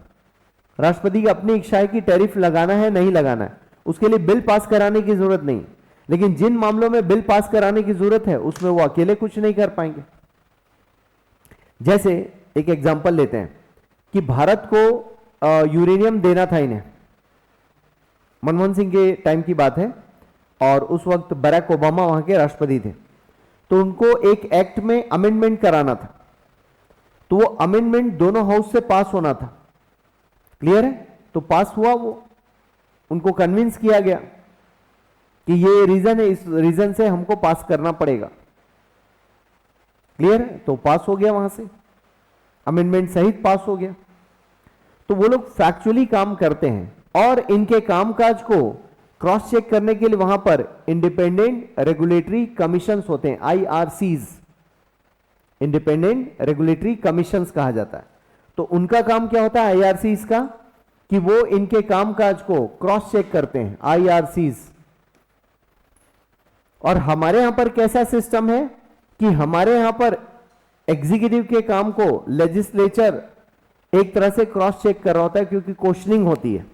राष्ट्रपति की अपनी इच्छा है कि टैरिफ लगाना है नहीं लगाना है, उसके लिए बिल पास कराने की जरूरत नहीं। लेकिन जिन मामलों में बिल पास कराने की जरूरत है उसमें वो अकेले कुछ नहीं कर पाएंगे। जैसे एक एग्जांपल लेते हैं कि भारत को यूरेनियम देना था इन्हें, मनमोहन सिंह के टाइम की बात है, और उस वक्त बराक ओबामा वहां के राष्ट्रपति थे। तो उनको एक एक्ट में अमेंडमेंट कराना था, तो वो अमेंडमेंट दोनों हाउस से पास होना था। क्लियर है? तो पास हुआ, वो उनको कन्विंस किया गया कि ये रीजन है, इस रीजन से हमको पास करना पड़ेगा। क्लियर है? तो पास हो गया, वहां से अमेंडमेंट सहित पास हो गया। तो वो लोग फैक्चुअली काम करते हैं, और इनके कामकाज को क्रॉस चेक करने के लिए वहां पर इंडिपेंडेंट रेगुलेटरी कमीशंस होते हैं, IRCs, इंडिपेंडेंट रेगुलेटरी कमीशंस कहा जाता है। तो उनका काम क्या होता है IRCs का, कि वो इनके कामकाज को क्रॉस चेक करते हैं, IRCs। और हमारे यहां पर कैसा सिस्टम है कि हमारे यहां पर एग्जीक्यूटिव के काम को लेजिस्लेचर एक तरह से क्रॉस चेक कर रहा होता है, क्योंकि क्वेश्चनिंग होती है।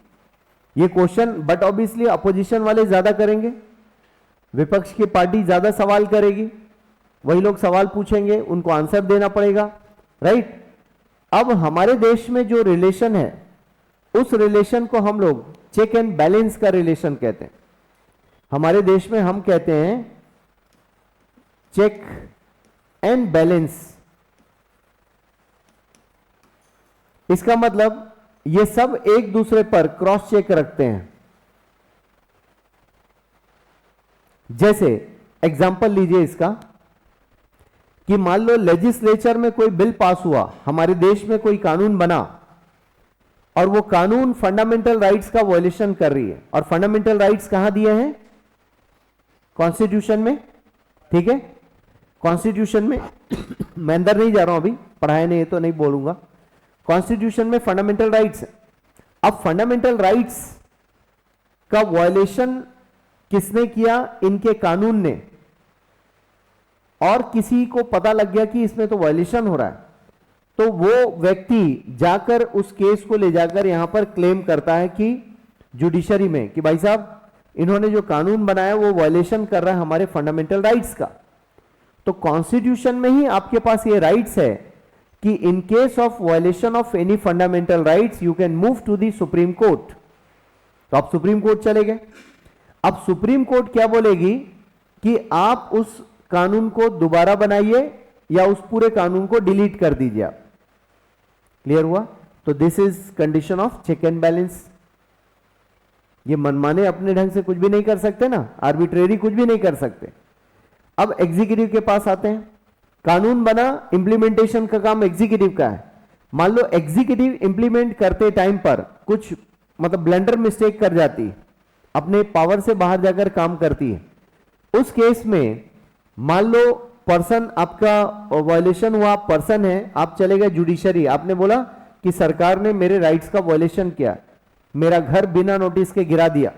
ये क्वेश्चन बट ऑब्वियसली अपोजिशन वाले ज्यादा करेंगे, विपक्ष की पार्टी ज्यादा सवाल करेगी, वही लोग सवाल पूछेंगे, उनको आंसर देना पड़ेगा, राइट। अब हमारे देश में जो रिलेशन है, उस रिलेशन को हम लोग चेक एंड बैलेंस का रिलेशन कहते हैं। हमारे देश में हम कहते हैं चेक एंड बैलेंस। इसका मतलब ये सब एक दूसरे पर क्रॉस चेक रखते हैं। जैसे एग्जांपल लीजिए इसका, कि मान लो लेजिस्लेचर में कोई बिल पास हुआ, हमारे देश में कोई कानून बना, और वो कानून फंडामेंटल राइट्स का वायलेशन कर रही है। और फंडामेंटल राइट्स कहां दिए हैं? कॉन्स्टिट्यूशन में, ठीक है। कॉन्स्टिट्यूशन में मैं अंदर नहीं जा रहा हूं, अभी पढ़ाया नहीं है तो नहीं बोलूंगा। कॉन्स्टिट्यूशन में फंडामेंटल राइट्स है। अब फंडामेंटल राइट्स का वायलेशन किसने किया? इनके कानून ने। और किसी को पता लग गया कि इसमें तो वायलेशन हो रहा है, तो वो व्यक्ति जाकर उस केस को ले जाकर यहां पर क्लेम करता है कि जुडिशरी में, कि भाई साहब इन्होंने जो कानून बनाया वो वायलेशन कर रहा है हमारे फंडामेंटल राइट्स का। तो कॉन्स्टिट्यूशन में ही आपके पास ये राइट्स है कि in case of violation of any fundamental rights you can move to the supreme court. तो आप सुप्रीम कोर्ट चले गए। अब सुप्रीम कोर्ट क्या बोलेगी कि आप उस कानून को दोबारा बनाइए या उस पूरे कानून को डिलीट कर दीजिए आप। क्लियर हुआ? तो this is condition of check and balance. ये मनमाने अपने ढंग से कुछ भी नहीं कर सकते ना, आर्बिट्रेरी कुछ भी नहीं कर सकते। अब एग्जीक्यूटिव के पास आते हैं। कानून बना, इंप्लीमेंटेशन का काम एग्जीक्यूटिव का है। मान लो एग्जीक्यूटिव इंप्लीमेंट करते टाइम पर कुछ मतलब ब्लंडर मिस्टेक कर जाती है, अपने पावर से बाहर जाकर काम करती है। उस केस में मान लो पर्सन आपका वायलेशन हुआ, पर्सन है, आप चले गए जुडिशरी, आपने बोला कि सरकार ने मेरे राइट्स का वायलेशन किया, मेरा घर बिना नोटिस के गिरा दिया,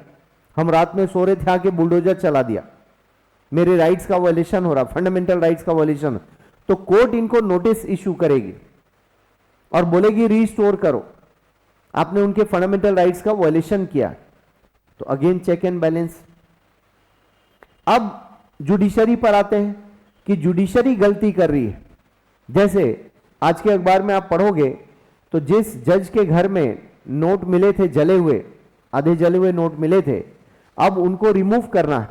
हम रात में सो रहे थे आके बुलडोजर चला दिया, मेरे राइट्स का वायलेशन हो रहा, फंडामेंटल राइट्स का वायलेशन। तो कोर्ट इनको नोटिस इशू करेगी और बोलेगी रीस्टोर करो, आपने उनके फंडामेंटल राइट्स का वायलेशन किया। तो अगेन चेक एंड बैलेंस। अब जुडिशरी पर आते हैं कि जुडिशरी गलती कर रही है। जैसे आज के अखबार में आप पढ़ोगे तो जिस जज के घर में नोट मिले थे जले हुए, आधे जले हुए नोट मिले थे, अब उनको रिमूव करना है।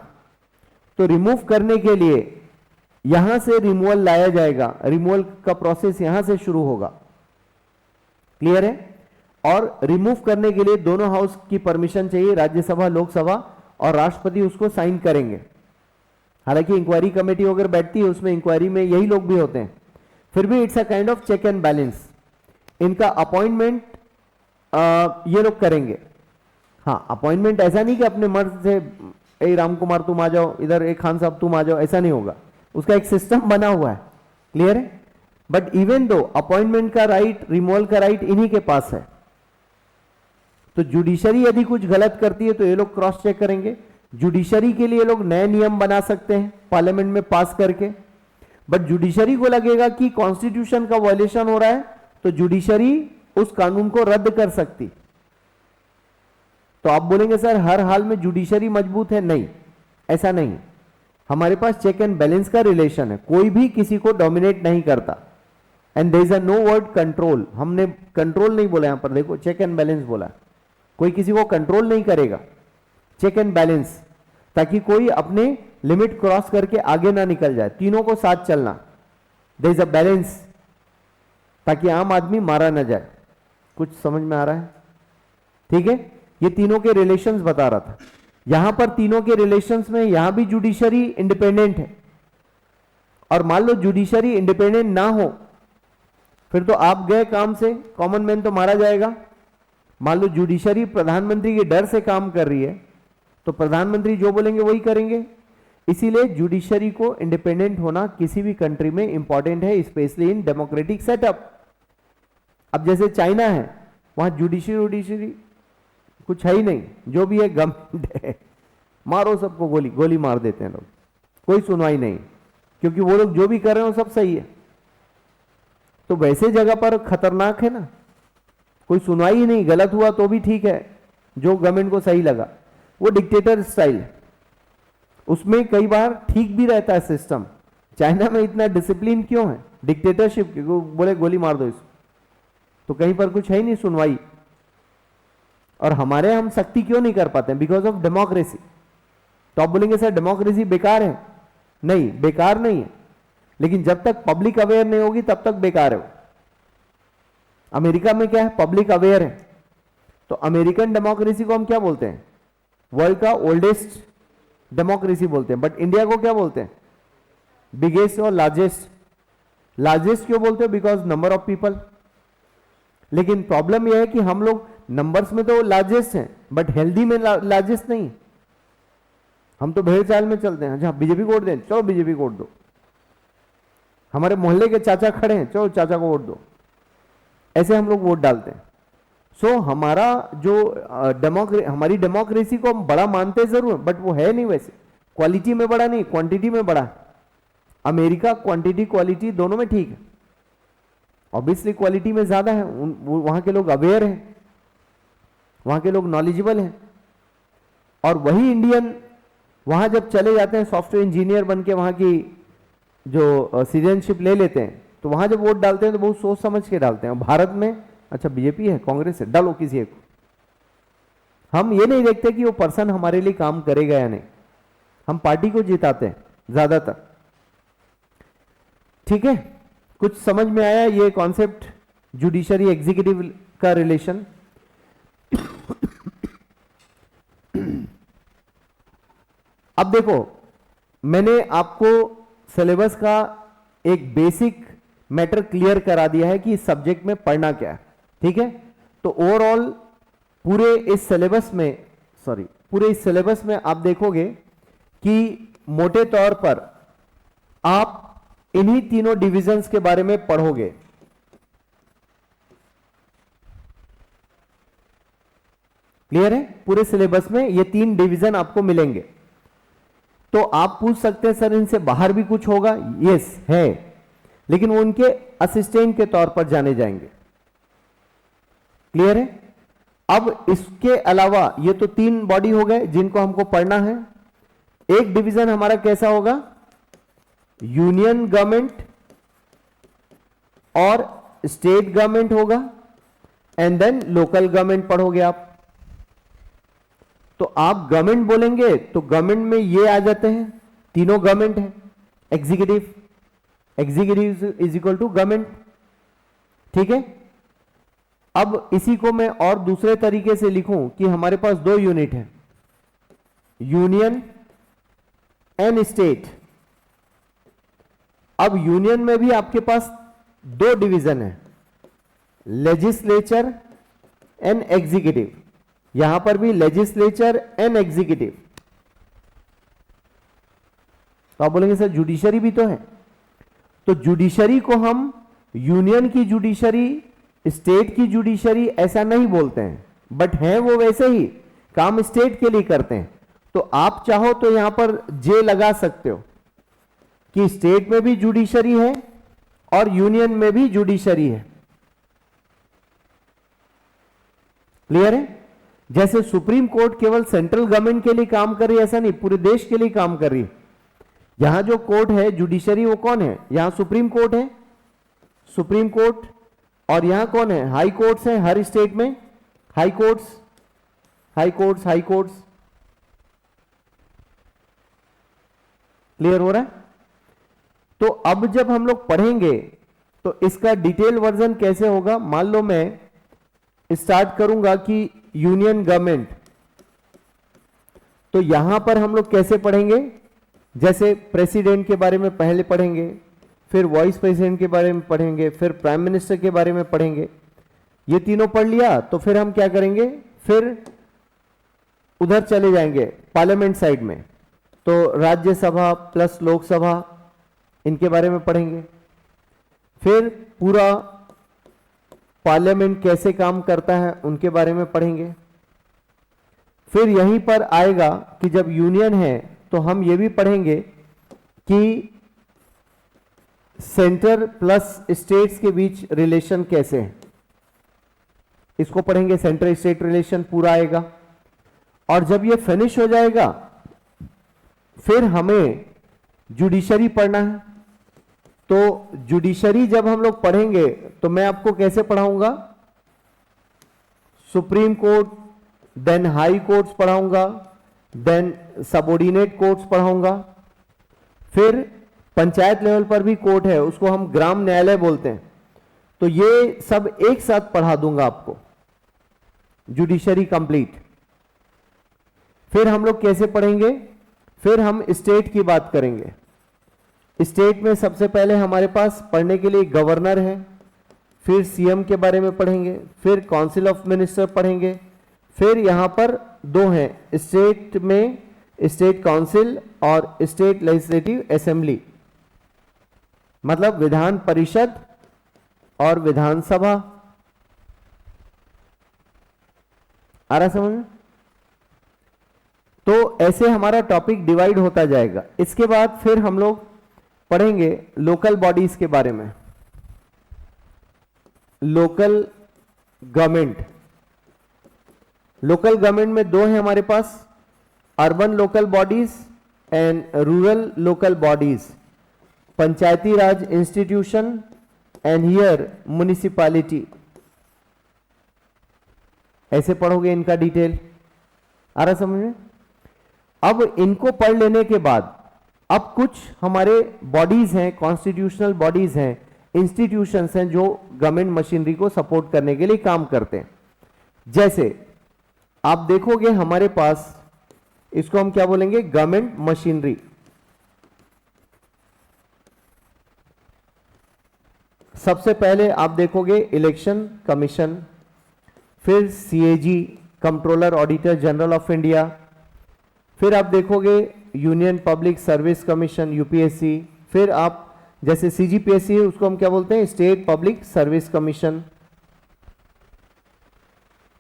तो रिमूव करने के लिए यहां से रिमूवल लाया जाएगा, रिमूवल का प्रोसेस यहां से शुरू होगा। क्लियर है? और रिमूव करने के लिए दोनों हाउस की परमिशन चाहिए, राज्यसभा, लोकसभा, और राष्ट्रपति उसको साइन करेंगे। हालांकि इंक्वायरी कमेटी अगर बैठती है उसमें इंक्वायरी में यही लोग भी होते हैं, फिर भी it's a kind of check and balance. इनका अपॉइंटमेंट ये लोग करेंगे। हाँ, अपॉइंटमेंट ऐसा नहीं कि अपने मर्ज से ए राम कुमार तुम आ जाओ इधर, ए खान साहब तुम आ जाओ, ऐसा नहीं होगा। उसका एक सिस्टम बना हुआ है। क्लियर है? बट इवन दो अपॉइंटमेंट का राइट, रिमूवल का राइट इन्हीं के पास है। तो जुडिशरी यदि कुछ गलत करती है तो ये लोग क्रॉस चेक करेंगे। जुडिशरी के लिए लोग नए नियम बना सकते हैं पार्लियामेंट में पास करके। बट जुडिशरी को लगेगा कि कॉन्स्टिट्यूशन का वायलेशन हो रहा है तो जुडिशरी उस कानून को रद्द कर सकती। तो आप बोलेंगे सर हर हाल में जुडिशरी मजबूत है, नहीं, ऐसा नहीं। हमारे पास चेक एंड बैलेंस का रिलेशन है, कोई भी किसी को डोमिनेट नहीं करता। And there is a no word control, हमने कंट्रोल नहीं बोला यहां पर, देखो चेक एंड बैलेंस बोला, कोई किसी को कंट्रोल नहीं करेगा। चेक एंड बैलेंस, ताकि कोई अपने लिमिट क्रॉस करके आगे ना निकल जाए, तीनों को साथ चलना, देयर इज अ बैलेंस, ताकि आम आदमी मारा ना जाए। कुछ समझ में आ रहा है? ठीक है, ये तीनों के रिलेशंस बता रहा था। यहां पर तीनों के रिलेशंस में यहां भी जुडिशरी इंडिपेंडेंट है, और मान लो जुडिशरी इंडिपेंडेंट ना हो फिर तो आप गए काम से, कॉमन मैन तो मारा जाएगा। मान लो जुडिशरी प्रधानमंत्री के डर से काम कर रही है तो प्रधानमंत्री जो बोलेंगे वही करेंगे। इसीलिए जुडिशरी को इंडिपेंडेंट होना किसी भी कंट्री में इंपॉर्टेंट है, स्पेशली इन डेमोक्रेटिक सेटअप। अब जैसे चाइना है, वहां जुडिशरी कुछ है ही नहीं, जो भी है गवर्नमेंट है, मारो सबको, गोली गोली मार देते हैं लोग, कोई सुनवाई नहीं, क्योंकि वो लोग जो भी कर रहे हो सब सही है। तो वैसे जगह पर खतरनाक है ना, कोई सुनवाई ही नहीं, गलत हुआ तो भी ठीक है, जो गवर्नमेंट को सही लगा, वो डिक्टेटर स्टाइल। उसमें कई बार ठीक भी रहता है सिस्टम। चाइना में इतना डिसिप्लिन क्यों है? डिक्टेटरशिप, बोले गोली मार दो इसको, तो कहीं पर कुछ है ही नहीं सुनवाई। और हमारे हम सख्ती क्यों नहीं कर पाते? Because of democracy. तो आप बोलेंगे सर डेमोक्रेसी बेकार है, नहीं, बेकार नहीं है, लेकिन जब तक पब्लिक अवेयर नहीं होगी तब तक बेकार है। अमेरिका में क्या है? पब्लिक अवेयर है, तो अमेरिकन डेमोक्रेसी को हम क्या बोलते हैं? वर्ल्ड का ओल्डेस्ट डेमोक्रेसी बोलते हैं। बट इंडिया को क्या बोलते हैं? बिगेस्ट और लार्जेस्ट। लार्जेस्ट क्यों बोलते हैं? Because number of people. लेकिन प्रॉब्लम यह है कि हम लोग नंबर्स में तो लार्जेस्ट हैं बट हेल्दी में लार्जेस्ट नहीं। हम तो भेड़ चाल में चलते हैं, जहां बीजेपी को वोट दें, चलो बीजेपी को वोट दो। हमारे मोहल्ले के चाचा खड़े हैं, चलो चाचा को वोट दो, ऐसे हम लोग वोट डालते हैं। सो हमारा जो हमारी डेमोक्रेसी को हम बड़ा मानते जरूर, बट वो है नहीं वैसे, क्वालिटी में बड़ा नहीं, क्वांटिटी में बड़ा। अमेरिका क्वांटिटी क्वालिटी दोनों में ठीक है, ऑब्वियसली क्वालिटी में ज्यादा है, वहां के लोग अवेयर हैं, वहां के लोग नॉलेजेबल हैं। और वही इंडियन वहां जब चले जाते हैं सॉफ्टवेयर इंजीनियर बन के, वहां की जो सिटीजनशिप ले लेते हैं, तो वहां जब वोट डालते हैं तो बहुत सोच समझ के डालते हैं। भारत में अच्छा बीजेपी है, कांग्रेस है, डालो किसी एक को। हम ये नहीं देखते कि वो पर्सन हमारे लिए काम करेगा या नहीं, हम पार्टी को जिताते हैं ज्यादातर। ठीक है, कुछ समझ में आया ये कॉन्सेप्ट जुडिशरी एग्जीक्यूटिव का रिलेशन? अब देखो, मैंने आपको सिलेबस का एक बेसिक मैटर क्लियर करा दिया है कि इस सब्जेक्ट में पढ़ना क्या है। ठीक है, तो ओवरऑल पूरे इस सिलेबस में आप देखोगे कि मोटे तौर पर आप इन्हीं तीनों डिविजन्स के बारे में पढ़ोगे। क्लियर है? पूरे सिलेबस में ये 3 डिवीजन आपको मिलेंगे। तो आप पूछ सकते हैं सर इनसे बाहर भी कुछ होगा? यस है, लेकिन वो उनके असिस्टेंट के तौर पर जाने जाएंगे। क्लियर है? अब इसके अलावा ये तो 3 बॉडी हो गए जिनको हमको पढ़ना है। एक डिवीजन हमारा कैसा होगा? यूनियन गवर्नमेंट और स्टेट गवर्नमेंट होगा, एंड देन लोकल गवर्नमेंट पढ़ोगे आप। तो आप गवर्नमेंट बोलेंगे तो गवर्नमेंट में ये आ जाते हैं, तीनों गवर्नमेंट है। Executive is equal to government. ठीक है, अब इसी को मैं और दूसरे तरीके से लिखूं कि हमारे पास 2 यूनिट है, यूनियन एंड स्टेट। अब यूनियन में भी आपके पास 2 डिवीजन है, लेजिस्लेचर एंड एग्जीक्यूटिव। यहां पर भी लेजिस्लेचर एंड एग्जीक्यूटिव। तो आप बोलेंगे सर जुडिशरी भी तो है, तो जुडिशरी को हम यूनियन की जुडिशरी, स्टेट की जुडिशरी ऐसा नहीं बोलते हैं, बट हैं वो वैसे ही, काम स्टेट के लिए करते हैं। तो आप चाहो तो यहां पर जे लगा सकते हो, कि स्टेट में भी जुडिशरी है और यूनियन में भी जुडिशरी है। क्लियर है? जैसे सुप्रीम कोर्ट केवल सेंट्रल गवर्नमेंट के लिए काम कर रही है ऐसा नहीं, पूरे देश के लिए काम कर रही है। यहां जो कोर्ट है जुडिशरी वो कौन है? यहां सुप्रीम कोर्ट है, सुप्रीम कोर्ट। और यहां कौन है? हाई कोर्ट्स है हर स्टेट में, high courts, high courts, high courts. Clear हो रहा है? तो अब जब हम लोग पढ़ेंगे तो इसका डिटेल वर्जन कैसे होगा, मान लो मैं स्टार्ट करूंगा कि यूनियन गवर्नमेंट, तो यहां पर हम लोग कैसे पढ़ेंगे? जैसे प्रेसिडेंट के बारे में पहले पढ़ेंगे, फिर वाइस प्रेसिडेंट के बारे में पढ़ेंगे, फिर प्राइम मिनिस्टर के बारे में पढ़ेंगे। ये तीनों पढ़ लिया तो फिर हम क्या करेंगे? फिर उधर चले जाएंगे पार्लियामेंट साइड में, तो राज्यसभा प्लस लोकसभा इनके बारे में पढ़ेंगे। फिर पूरा पार्लियामेंट कैसे काम करता है उनके बारे में पढ़ेंगे। फिर यहीं पर आएगा कि जब यूनियन है तो हम ये भी पढ़ेंगे कि सेंटर प्लस स्टेट्स के बीच रिलेशन कैसे है, इसको पढ़ेंगे। सेंटर स्टेट रिलेशन पूरा आएगा। और जब ये फिनिश हो जाएगा फिर हमें जुडिशरी पढ़ना है। तो जुडिशरी जब हम लोग पढ़ेंगे तो मैं आपको कैसे पढ़ाऊंगा? Supreme court, then high courts पढ़ाऊंगा, देन सबऑर्डिनेट कोर्ट्स पढ़ाऊंगा। फिर पंचायत लेवल पर भी कोर्ट है, उसको हम ग्राम न्यायालय बोलते हैं। तो ये सब एक साथ पढ़ा दूंगा आपको, जुडिशरी कंप्लीट। फिर हम लोग कैसे पढ़ेंगे? फिर हम स्टेट की बात करेंगे। स्टेट में सबसे पहले हमारे पास पढ़ने के लिए गवर्नर है, फिर सीएम के बारे में पढ़ेंगे, फिर काउंसिल ऑफ मिनिस्टर पढ़ेंगे, फिर यहां पर दो हैं स्टेट में, स्टेट काउंसिल और स्टेट लेजिस्लेटिव असेंबली, मतलब विधान परिषद और विधानसभा। आ रहा समझ में? तो ऐसे हमारा टॉपिक डिवाइड होता जाएगा। इसके बाद फिर हम लोग पढ़ेंगे लोकल बॉडीज के बारे में। लोकल गवर्नमेंट, लोकल गवर्नमेंट में दो हैं हमारे पास, urban local bodies and rural local bodies, Panchayati Raj institution and here municipality. ऐसे पढ़ोगे इनका डिटेल। आ रहा समझ में? अब इनको पढ़ लेने के बाद अब कुछ हमारे बॉडीज हैं, कॉन्स्टिट्यूशनल बॉडीज हैं, इंस्टीट्यूशंस हैं जो गवर्नमेंट मशीनरी को सपोर्ट करने के लिए काम करते हैं। जैसे आप देखोगे हमारे पास, इसको हम क्या बोलेंगे? Government machinery. सबसे पहले आप देखोगे इलेक्शन कमीशन, फिर CAG controller auditor general of India, फिर आप देखोगे union public service commission UPSC, फिर आप जैसे सीजीपीएससी है उसको हम क्या बोलते हैं? State public service commission.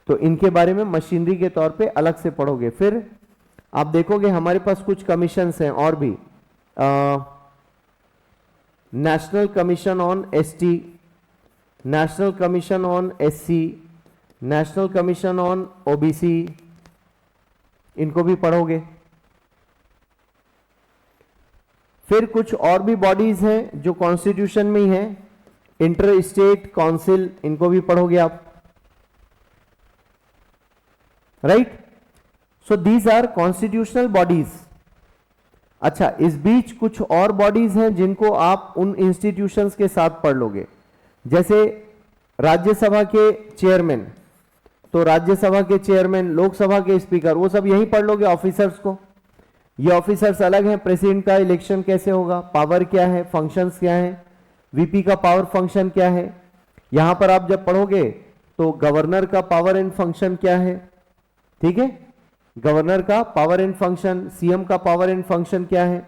तो इनके बारे में मशीनरी के तौर पे अलग से पढ़ोगे। फिर आप देखोगे हमारे पास कुछ कमीशंस हैं और भी, national commission on ST, national commission on SC, national commission on OBC, इनको भी पढ़ोगे। फिर कुछ और भी बॉडीज हैं जो कॉन्स्टिट्यूशन में ही हैं, इंटर स्टेट काउंसिल, इनको भी पढ़ोगे आप, right? So these are constitutional bodies. अच्छा, इस बीच कुछ और बॉडीज हैं जिनको आप उन इंस्टीट्यूशंस के साथ पढ़ लोगे। जैसे राज्यसभा के चेयरमैन, तो राज्यसभा के चेयरमैन, लोकसभा के स्पीकर, वो सब यहीं पढ़ लोगे ऑफिसर्स को। ये ऑफिसर्स अलग हैं। प्रेसिडेंट का इलेक्शन कैसे होगा, पावर क्या है, फंक्शंस क्या है, वीपी का पावर फंक्शन क्या है। यहां पर आप जब पढ़ोगे तो गवर्नर का पावर एंड फंक्शन क्या है, ठीक है, गवर्नर का पावर एंड फंक्शन, सीएम का पावर एंड फंक्शन क्या है।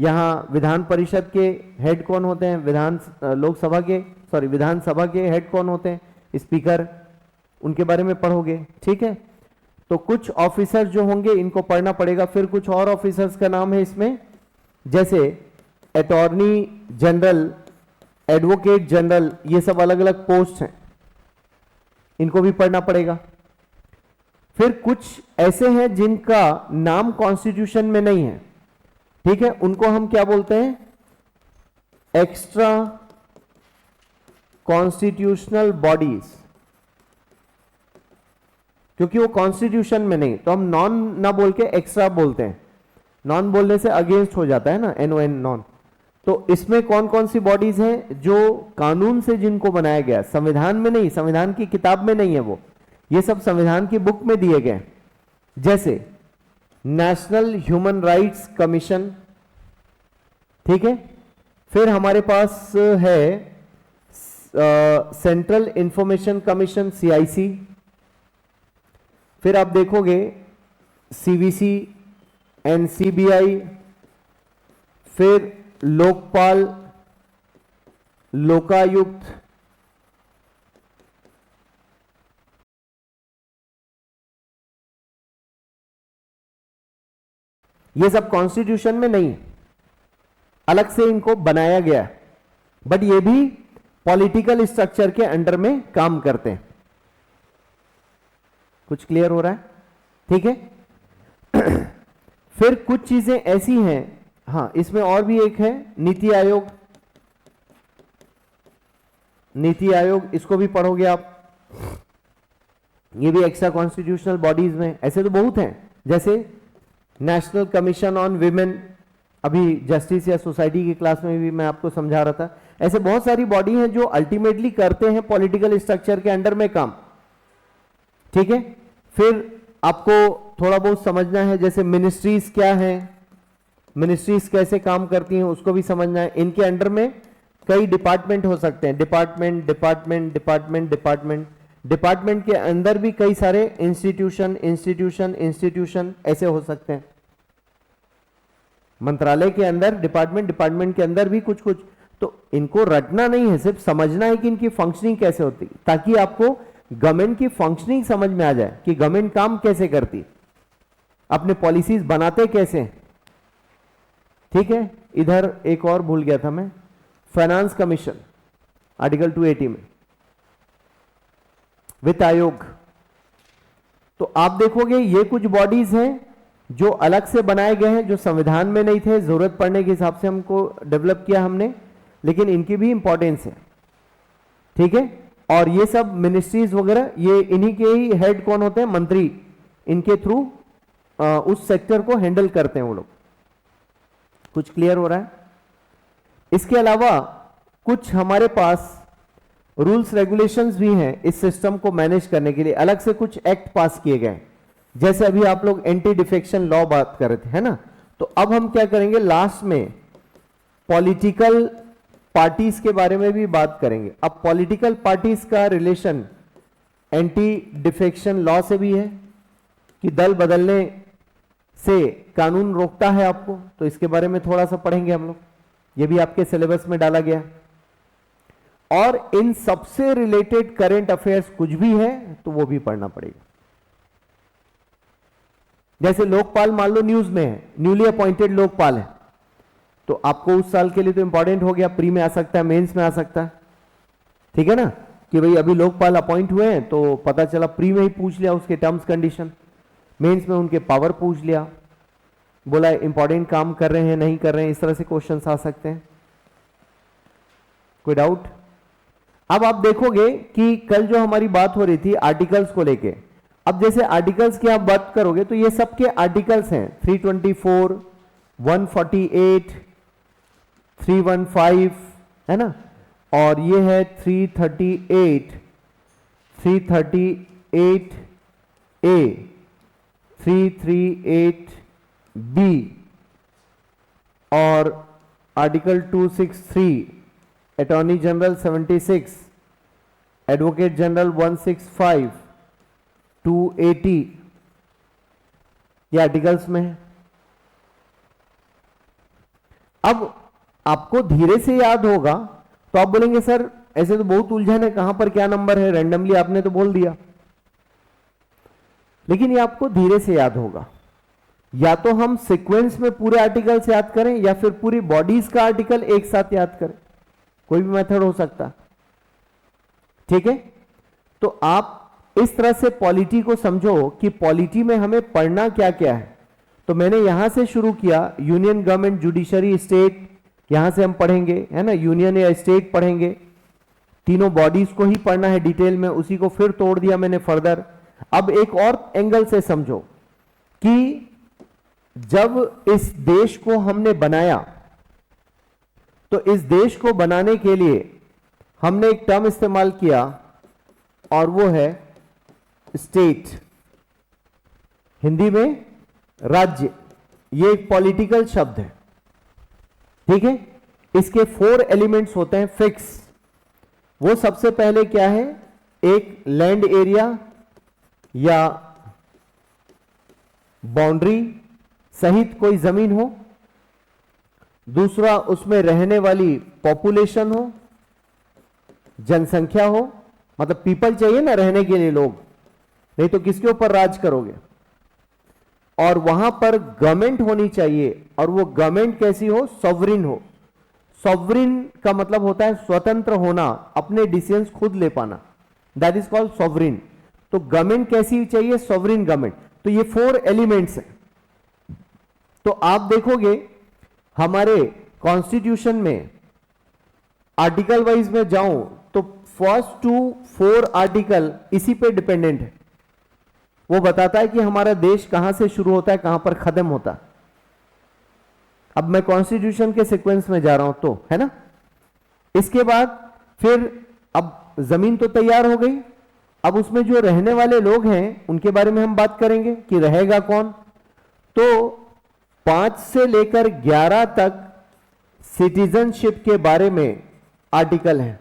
यहां विधान परिषद के हेड कौन होते हैं, विधानसभा के हेड कौन होते हैं, स्पीकर, उनके बारे में पढ़ोगे, ठीक है। तो कुछ ऑफिसर जो होंगे इनको पढ़ना पड़ेगा। फिर कुछ और ऑफिसर्स का नाम है इसमें, जैसे अटॉर्नी जनरल, एडवोकेट जनरल, ये सब अलग अलग पोस्ट हैं, इनको भी पढ़ना पड़ेगा। फिर कुछ ऐसे हैं जिनका नाम कॉन्स्टिट्यूशन में नहीं है, ठीक है, उनको हम क्या बोलते हैं, एक्स्ट्रा कॉन्स्टिट्यूशनल बॉडीज, क्योंकि वो कॉन्स्टिट्यूशन में नहीं, तो हम नॉन ना बोल के एक्स्ट्रा बोलते हैं। नॉन बोलने से अगेंस्ट हो जाता है ना, NON नॉन। तो इसमें कौन कौन सी बॉडीज हैं जो कानून से जिनको बनाया गया, संविधान में नहीं, संविधान की किताब में नहीं है वो, ये सब संविधान की बुक में दिए गए, जैसे नेशनल ह्यूमन राइट्स कमीशन, ठीक है। फिर हमारे पास है सेंट्रल इंफॉर्मेशन कमीशन, CIC। फिर आप देखोगे CVC, NCBI, फिर लोकपाल, लोकायुक्त, ये सब कॉन्स्टिट्यूशन में नहीं, अलग से इनको बनाया गया, बट ये भी पॉलिटिकल स्ट्रक्चर के अंडर में काम करते हैं। कुछ क्लियर हो रहा है, ठीक है। फिर कुछ चीजें ऐसी हैं, हाँ इसमें और भी एक है नीति आयोग, नीति आयोग, इसको भी पढ़ोगे आप, ये भी एक्स्ट्रा कॉन्स्टिट्यूशनल बॉडीज में, ऐसे तो बहुत हैं, जैसे नेशनल कमीशन ऑन विमेन, अभी जस्टिस या सोसाइटी की क्लास में भी मैं आपको समझा रहा था। ऐसे बहुत सारी बॉडी हैं जो अल्टीमेटली करते हैं पॉलिटिकल स्ट्रक्चर के अंडर में काम, ठीक है। फिर आपको थोड़ा बहुत समझना है, जैसे मिनिस्ट्रीज क्या है, मिनिस्ट्रीज कैसे काम करती हैं, उसको भी समझना है। इनके अंडर में कई डिपार्टमेंट हो सकते हैं, department department department department, department के अंदर भी कई सारे इंस्टीट्यूशन इंस्टीट्यूशन इंस्टीट्यूशन ऐसे हो सकते हैं। मंत्रालय के अंदर डिपार्टमेंट, डिपार्टमेंट के अंदर भी कुछ कुछ, तो इनको रटना नहीं है, सिर्फ समझना है कि इनकी फंक्शनिंग कैसे होती है, ताकि आपको गवर्नमेंट की फंक्शनिंग समझ में आ जाए कि गवर्नमेंट काम कैसे करती, अपने पॉलिसीज बनाते कैसे, ठीक है। इधर एक और भूल गया था मैं, फाइनेंस कमीशन आर्टिकल 280 में, वित्त आयोग। तो आप देखोगे ये कुछ बॉडीज हैं जो अलग से बनाए गए हैं, जो संविधान में नहीं थे, जरूरत पड़ने के हिसाब से हमको डेवलप किया हमने, लेकिन इनकी भी इंपॉर्टेंस है, ठीक है। और ये सब मिनिस्ट्रीज वगैरह, ये इन्हीं के ही हेड कौन होते हैं, मंत्री, इनके थ्रू उस सेक्टर को हैंडल करते हैं वो लोग। कुछ क्लियर हो रहा है। इसके अलावा कुछ हमारे पास रूल्स रेगुलेशंस भी हैं इस सिस्टम को मैनेज करने के लिए, अलग से कुछ एक्ट पास किए गए, जैसे अभी आप लोग एंटी डिफेक्शन लॉ बात कर रहे थे, है ना। तो अब हम क्या करेंगे, लास्ट में पॉलिटिकल पार्टीज के बारे में भी बात करेंगे। अब पॉलिटिकल पार्टीज का रिलेशन एंटी डिफेक्शन लॉ से भी है, कि दल बदलने से कानून रोकता है आपको, तो इसके बारे में थोड़ा सा पढ़ेंगे हम लोग, ये भी आपके सिलेबस में डाला गया। और इन सबसे रिलेटेड करंट अफेयर्स कुछ भी है तो वो भी पढ़ना पड़ेगा। जैसे लोकपाल मान लो न्यूज में है, न्यूली अपॉइंटेड लोकपाल है, तो आपको उस साल के लिए तो इंपॉर्टेंट हो गया, प्री में आ सकता है, मेंस में आ सकता है, ठीक है ना, कि भाई अभी लोकपाल अपॉइंट हुए हैं, तो पता चला प्री में ही पूछ लिया उसके टर्म्स कंडीशन, मेंस में उनके पावर पूछ लिया, बोला इंपॉर्टेंट काम कर रहे हैं नहीं कर रहे हैं, इस तरह से क्वेश्चंस आ सकते हैं। कोई डाउट? अब आप देखोगे कि कल जो हमारी बात हो रही थी आर्टिकल्स को लेके, अब जैसे आर्टिकल्स की आप बात करोगे तो ये सबके आर्टिकल्स हैं 324, 148, 315, है ना, और ये है 338, 338A, 338B और article 263, attorney general 76, advocate general 165, 280, ये आर्टिकल्स में है। अब आपको धीरे से याद होगा तो आप बोलेंगे सर ऐसे तो बहुत उलझन है, कहां पर क्या नंबर है, रैंडमली आपने तो बोल दिया, लेकिन ये आपको धीरे से याद होगा। या तो हम सीक्वेंस में पूरे आर्टिकल्स याद करें या फिर पूरी बॉडीज का आर्टिकल एक साथ याद करें, कोई भी मेथड हो सकता। ठीक है, तो आप इस तरह से पॉलिटी को समझो कि पॉलिटी में हमें पढ़ना क्या क्या है। तो मैंने यहां से शुरू किया, यूनियन, गवर्नमेंट, जुडिशरी, स्टेट, यहां से हम पढ़ेंगे, है ना, यूनियन या स्टेट पढ़ेंगे, तीनों बॉडीज को ही पढ़ना है डिटेल में, उसी को फिर तोड़ दिया मैंने फर्दर। अब एक और एंगल से समझो कि जब इस देश को हमने बनाया तो इस देश को बनाने के लिए हमने एक टर्म इस्तेमाल किया और वो है स्टेट, हिंदी में राज्य। ये एक पॉलिटिकल शब्द है, ठीक है। इसके 4 एलिमेंट्स होते हैं फिक्स। वो सबसे पहले क्या है, एक लैंड एरिया या बाउंड्री सहित कोई जमीन हो, दूसरा उसमें रहने वाली पॉपुलेशन हो, जनसंख्या हो, मतलब पीपल चाहिए ना रहने के लिए लोग, नहीं तो किसके ऊपर राज करोगे। और वहां पर गवर्नमेंट होनी चाहिए, और वो गवर्नमेंट कैसी हो, सॉवरिन हो। सॉवरिन का मतलब होता है स्वतंत्र होना, अपने डिसीजंस खुद ले पाना, दैट इज कॉल्ड सॉवरिन। तो गवर्नमेंट कैसी चाहिए, सॉवरिन गवर्नमेंट। तो ये 4 एलिमेंट्स हैं। तो आप देखोगे हमारे कॉन्स्टिट्यूशन में आर्टिकल वाइज में जाऊं तो फर्स्ट 4 आर्टिकल इसी पे डिपेंडेंट है। वो बताता है कि हमारा देश कहां से शुरू होता है, कहां पर खत्म होता है। अब मैं कॉन्स्टिट्यूशन के सीक्वेंस में जा रहा हूं, तो है ना। इसके बाद फिर अब जमीन तो तैयार हो गई, अब उसमें जो रहने वाले लोग हैं उनके बारे में हम बात करेंगे कि रहेगा कौन। तो 5 से लेकर 11 तक सिटीजनशिप के बारे में आर्टिकल हैं,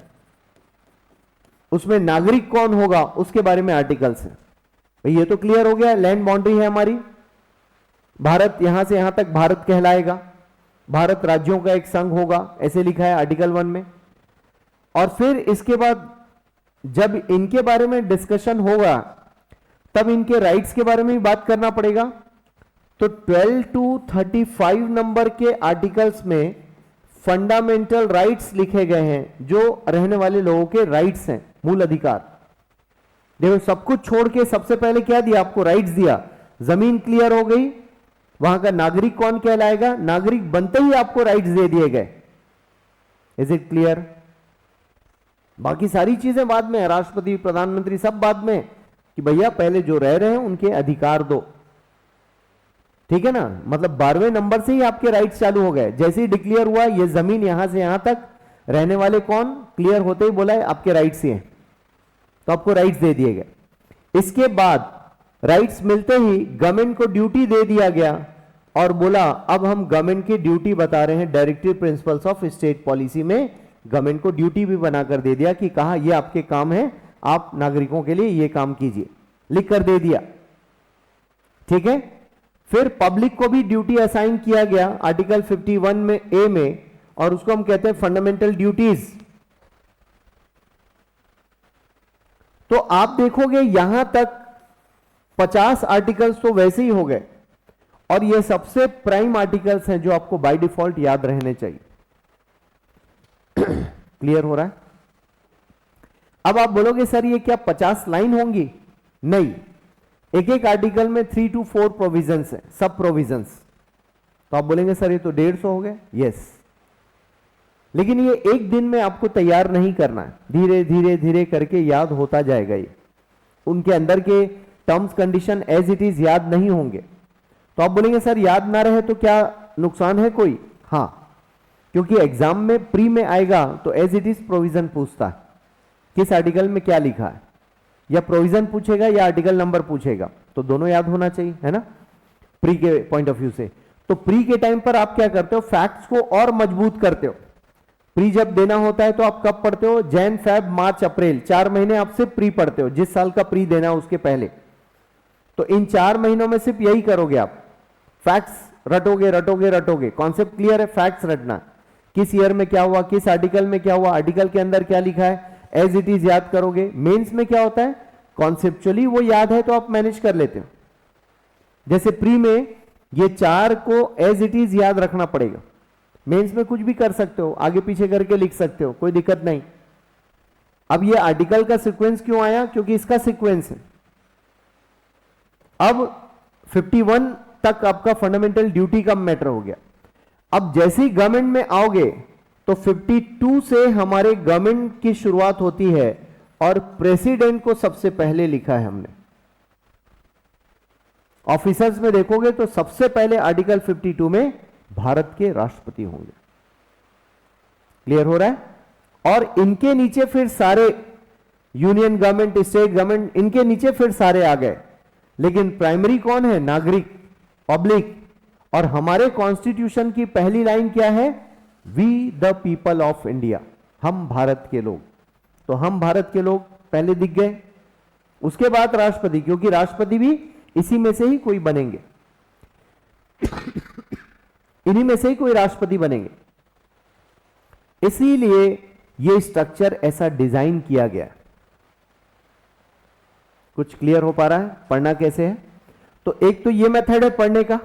उसमें नागरिक कौन होगा उसके बारे में आर्टिकल्स हैं। भाई ये तो क्लियर हो गया, लैंड बाउंड्री है हमारी, भारत यहां से यहां तक भारत कहलाएगा, भारत राज्यों का एक संघ होगा, ऐसे लिखा है आर्टिकल 1 में। और फिर इसके बाद जब इनके बारे में डिस्कशन होगा तब इनके राइट्स के बारे में भी बात करना पड़ेगा। तो 12 to 35 नंबर के आर्टिकल्स में फंडामेंटल राइट्स लिखे गए हैं, जो रहने वाले लोगों के राइट्स हैं, मूल अधिकार। देखो सब कुछ छोड़ के सबसे पहले क्या दिया आपको, राइट्स दिया। जमीन क्लियर हो गई, वहां का नागरिक कौन कहलाएगा, नागरिक बनते ही आपको राइट्स दे दिए गए। Is it clear. बाकी सारी चीजें बाद में, राष्ट्रपति, प्रधानमंत्री सब बाद में, कि भैया पहले जो रह रहे हैं उनके अधिकार दो, ठीक है ना। मतलब 12वें नंबर से ही आपके राइट्स चालू हो गए। जैसे ही डिक्लेयर हुआ ये जमीन यहां से यहां तक रहने वाले कौन, क्लियर होते ही बोला है आपके राइट्स ही हैं, तो आपको राइट्स दे दिए गए। इसके बाद राइट्स मिलते ही गवर्नमेंट को ड्यूटी दे दिया गया और बोला अब हम गवर्नमेंट की ड्यूटी बता रहे हैं। Directive principles of state policy में गवर्नमेंट को ड्यूटी भी बनाकर दे दिया कि कहा ये आपके काम है, आप नागरिकों के लिए ये काम कीजिए, लिख कर दे दिया, ठीक है। फिर पब्लिक को भी ड्यूटी असाइन किया गया आर्टिकल 51 में ए में, और उसको हम कहते हैं फंडामेंटल ड्यूटीज। तो आप देखोगे यहां तक 50 आर्टिकल्स तो वैसे ही हो गए, और ये सबसे प्राइम आर्टिकल्स हैं जो आपको बाय डिफॉल्ट याद रहने चाहिए। क्लियर हो रहा है। अब आप बोलोगे सर ये क्या 50 लाइन होंगी, नहीं, एक एक आर्टिकल में 3 to 4 प्रोविजंस है, सब प्रोविजंस। तो आप बोलेंगे सर ये तो 150 हो गए, यस, लेकिन ये एक दिन में आपको तैयार नहीं करना है, धीरे धीरे धीरे करके याद होता जाएगा। ये उनके अंदर के terms condition as it is याद नहीं होंगे। तो आप बोलेंगे सर याद ना रहे तो क्या नुकसान है कोई, हाँ, क्योंकि एग्जाम में प्री में आएगा तो एज इट इज प्रोविजन पूछता है, किस आर्टिकल में क्या लिखा है, या प्रोविजन पूछेगा या आर्टिकल नंबर पूछेगा, तो दोनों याद होना चाहिए, है ना, प्री के पॉइंट ऑफ व्यू से। तो प्री के टाइम पर आप क्या करते हो, फैक्ट्स को और मजबूत करते हो। प्री जब देना होता है तो आप कब पढ़ते हो, जैन, फेब, मार्च, अप्रैल, 4 महीने आप सिर्फ प्री पढ़ते हो, जिस साल का प्री देना उसके पहले। तो इन 4 महीनों में सिर्फ यही करोगे आप, फैक्ट्स रटोगे रटोगे रटोगे। कॉन्सेप्ट क्लियर है, फैक्ट्स रटना, किस ईयर में क्या हुआ, किस आर्टिकल में क्या हुआ, आर्टिकल के अंदर क्या लिखा है, एज इट इज याद करोगे। मेंस में क्या होता है, कॉन्सेप्चुअली वो याद है तो आप मैनेज कर लेते हो। जैसे प्री में ये चार को एज इट इज याद रखना पड़ेगा। मेंस में कुछ भी कर सकते हो, आगे पीछे करके लिख सकते हो, कोई दिक्कत नहीं। अब ये आर्टिकल का सीक्वेंस क्यों आया? क्योंकि इसका सीक्वेंस है। अब 51 तक आपका फंडामेंटल ड्यूटी का मैटर हो गया। अब जैसे ही गवर्नमेंट में आओगे तो 52 से हमारे गवर्नमेंट की शुरुआत होती है और प्रेसिडेंट को सबसे पहले लिखा है हमने। ऑफिसर्स में देखोगे तो सबसे पहले आर्टिकल 52 में भारत के राष्ट्रपति होंगे। क्लियर हो रहा है? और इनके नीचे फिर सारे यूनियन गवर्नमेंट, स्टेट गवर्नमेंट, इनके नीचे फिर सारे आ गए। लेकिन प्राइमरी कौन है? नागरिक, पब्लिक। और हमारे कॉन्स्टिट्यूशन की पहली लाइन क्या है? We the people of India, हम भारत के लोग। तो हम भारत के लोग पहले दिख गए, उसके बाद राष्ट्रपति, क्योंकि राष्ट्रपति भी इसी में से ही कोई बनेंगे, इन्हीं में से ही कोई राष्ट्रपति बनेंगे। इसीलिए यह स्ट्रक्चर ऐसा डिजाइन किया गया। कुछ क्लियर हो पा रहा है? पढ़ना कैसे है? तो एक तो ये मेथड है पढ़ने का,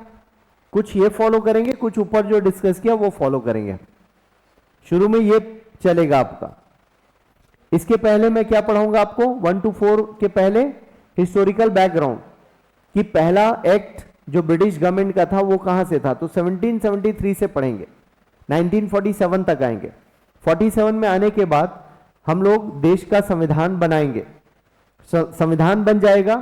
कुछ ये फॉलो करेंगे, कुछ ऊपर जो डिस्कस किया वो फॉलो करेंगे। शुरू में ये चलेगा आपका। इसके पहले मैं क्या पढ़ाऊंगा आपको? 1 to 4 के पहले हिस्टोरिकल बैकग्राउंड कि पहला एक्ट जो ब्रिटिश गवर्नमेंट का था वो कहां से था, तो 1773 से पढ़ेंगे, 1947 तक आएंगे। 47 में आने के बाद हम लोग देश का संविधान बनाएंगे। संविधान बन जाएगा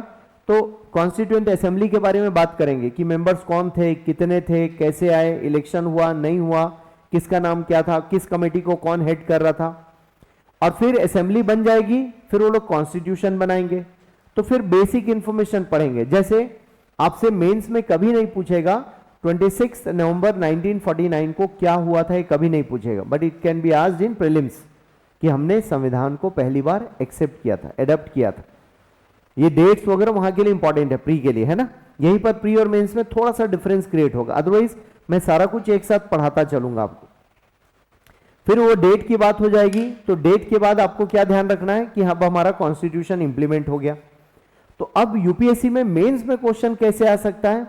तो कॉन्स्टिट्यूएंट असेंबली के बारे में बात करेंगे कि मेंबर्स कौन थे, कितने थे, कैसे आए, इलेक्शन हुआ नहीं हुआ, किसका नाम क्या था, किस कमेटी को कौन हेड कर रहा था। और फिर असेंबली बन जाएगी, फिर वो लोग कॉन्स्टिट्यूशन बनाएंगे। तो फिर बेसिक इंफॉर्मेशन पढ़ेंगे। जैसे आपसे मेंस में कभी नहीं पूछेगा 26 नवंबर 1949 को क्या हुआ था, ये कभी नहीं पूछेगा, but it can be asked in prelims कि हमने संविधान को पहली बार एक्सेप्ट किया था, एडॉप्ट किया था। ये डेट्स वगैरह वहां के लिए इंपॉर्टेंट है, प्री के लिए, है ना। यहीं पर प्री और मेंस में थोड़ा सा डिफरेंस क्रिएट होगा, अदरवाइज मैं सारा कुछ एक साथ पढ़ाता चलूंगा आपको। फिर वो डेट की बात हो जाएगी, तो डेट के बाद आपको क्या ध्यान रखना है कि अब हमारा कॉन्स्टिट्यूशन इंप्लीमेंट हो गया। तो अब यूपीएससी में मेंस में क्वेश्चन कैसे आ सकता है?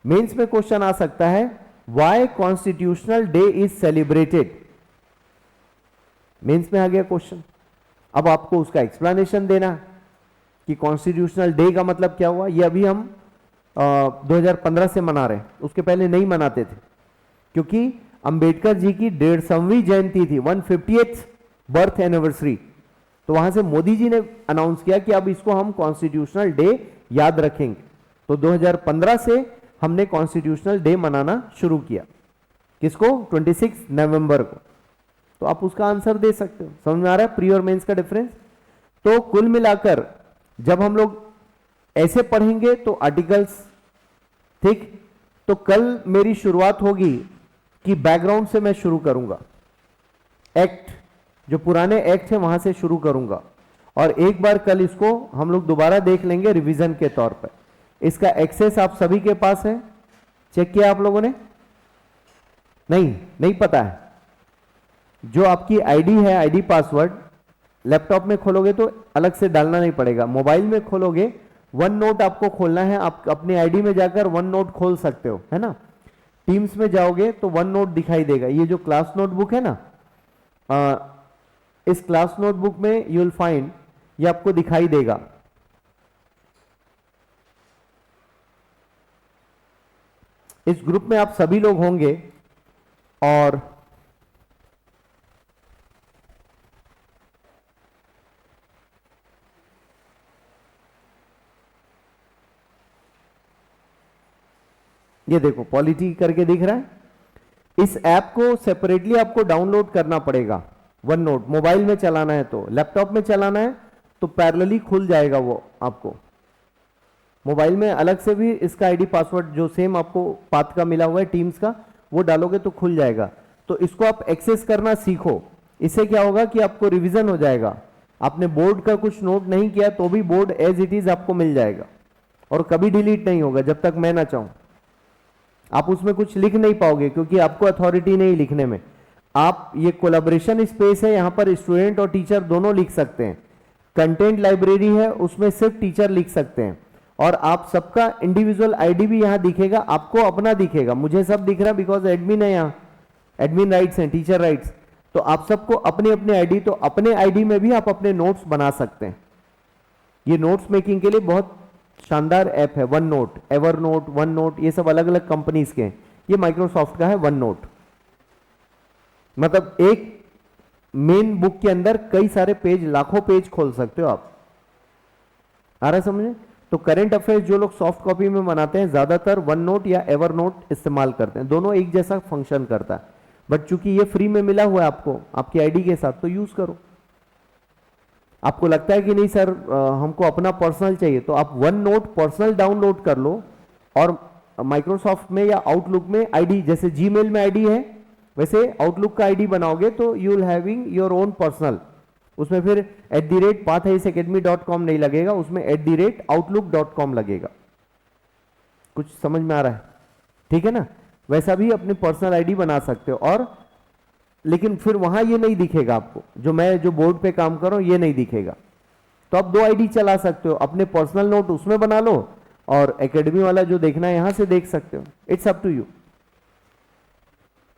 मेंस में क्वेश्चन आ सकता है why constitutional day is celebrated. Mains में आ गया क्वेश्चन। अब आपको उसका एक्सप्लेनेशन देना कि कॉन्स्टिट्यूशनल डे का मतलब क्या हुआ। ये अभी हम 2015 से मना रहे हैं, उसके पहले नहीं मनाते थे, क्योंकि अंबेडकर जी की 150वीं जयंती थी, 150th बर्थ एनिवर्सरी। तो वहां से मोदी जी ने अनाउंस किया कि अब इसको हम कॉन्स्टिट्यूशनल डे याद रखेंगे। तो 2015 से हमने कॉन्स्टिट्यूशनल डे मनाना शुरू किया। किसको? 26 नवंबर को। तो आप उसका आंसर दे सकते हो। समझ में आ रहा है प्री और मेंस का डिफरेंस? तो कुल मिलाकर जब हम लोग ऐसे पढ़ेंगे तो आर्टिकल्स, ठीक, तो कल मेरी शुरुआत होगी कि बैकग्राउंड से मैं शुरू करूंगा, एक्ट, जो पुराने एक्ट है वहां से शुरू करूंगा, और एक बार कल इसको हम लोग दोबारा देख लेंगे रिवीजन के तौर पर। इसका एक्सेस आप सभी के पास है? चेक किया आप लोगों ने? नहीं पता है? जो आपकी आईडी है, आईडी पासवर्ड, लैपटॉप में खोलोगे तो अलग से डालना नहीं पड़ेगा, मोबाइल में खोलोगे, वन नोट आपको खोलना है। आप अपनी आईडी में जाकर वन नोट खोल सकते हो, है ना। टीम्स में जाओगे तो वन नोट दिखाई देगा। ये जो क्लास नोटबुक है ना, इस क्लास नोटबुक में यू विल फाइंड, ये आपको दिखाई देगा। इस ग्रुप में आप सभी लोग होंगे और ये देखो पॉलिटी करके दिख रहा है। इस ऐप को सेपरेटली आपको डाउनलोड करना पड़ेगा। वन नोट मोबाइल में चलाना है, तो लैपटॉप में चलाना है तो पैरेलली खुल जाएगा वो आपको। मोबाइल में अलग से भी इसका आईडी पासवर्ड जो सेम आपको पाथ का मिला हुआ है टीम्स का, वो डालोगे तो खुल जाएगा। तो इसको आप एक्सेस करना सीखो। इससे क्या होगा कि आपको रिवीजन हो जाएगा। आपने बोर्ड का कुछ नोट नहीं किया तो भी बोर्ड एज इट इज आपको मिल जाएगा और कभी डिलीट नहीं होगा जब तक मैं ना चाहूं। आप उसमें कुछ लिख नहीं पाओगे क्योंकि आपको अथॉरिटी नहीं लिखने में। आप, ये कोलैबोरेशन स्पेस है, यहां पर स्टूडेंट और टीचर दोनों लिख सकते हैं। कंटेंट लाइब्रेरी है, उसमें सिर्फ टीचर लिख सकते हैं। और आप सबका इंडिविजुअल आईडी भी यहां दिखेगा, आपको अपना दिखेगा, मुझे सब दिख रहा बिकॉज एडमिन है, यहां एडमिन राइट्स हैं, टीचर राइट्स। तो आप सबको अपने अपने आईडी, तो अपने आईडी में भी आप अपने नोट्स बना सकते हैं। ये नोट्स मेकिंग के लिए बहुत शानदार ऐप है one note, ever note, one note, ये सब अलग अलग कंपनीज के हैं। ये माइक्रोसॉफ्ट का है वन नोट। मतलब एक मेन बुक के अंदर कई सारे पेज, लाखों पेज खोल सकते हो आप। आ रहा समझे? तो करंट अफेयर्स जो लोग सॉफ्ट कॉपी में बनाते हैं ज्यादातर वन नोट या एवर नोट इस्तेमाल करते हैं। दोनों एक जैसा फंक्शन करता है, बट चूंकि ये फ्री में मिला हुआ है आपको आपकी आईडी के साथ, तो यूज करो। आपको लगता है कि नहीं सर हमको अपना पर्सनल चाहिए, तो आप वन नोट पर्सनल डाउनलोड कर लो और माइक्रोसॉफ्ट में या आउटलुक में आईडी, जैसे जीमेल में आईडी है वैसे आउटलुक का आईडी बनाओगे तो you will having your own personal. उसमें फिर @pathacademy.com नहीं लगेगा, उसमें @outlook.com लगेगा। कुछ समझ में आ रहा है? ठीक है ना? वैसा भी अपनी पर्सनल आईडी बना सकते हो। और लेकिन फिर वहां ये नहीं दिखेगा आपको, जो मैं जो बोर्ड पे काम कर रहा हूं ये नहीं दिखेगा। तो आप दो आईडी चला सकते हो, अपने पर्सनल नोट उसमें बना लो और एकेडमी वाला जो देखना है यहां से देख सकते हो। It's up to you.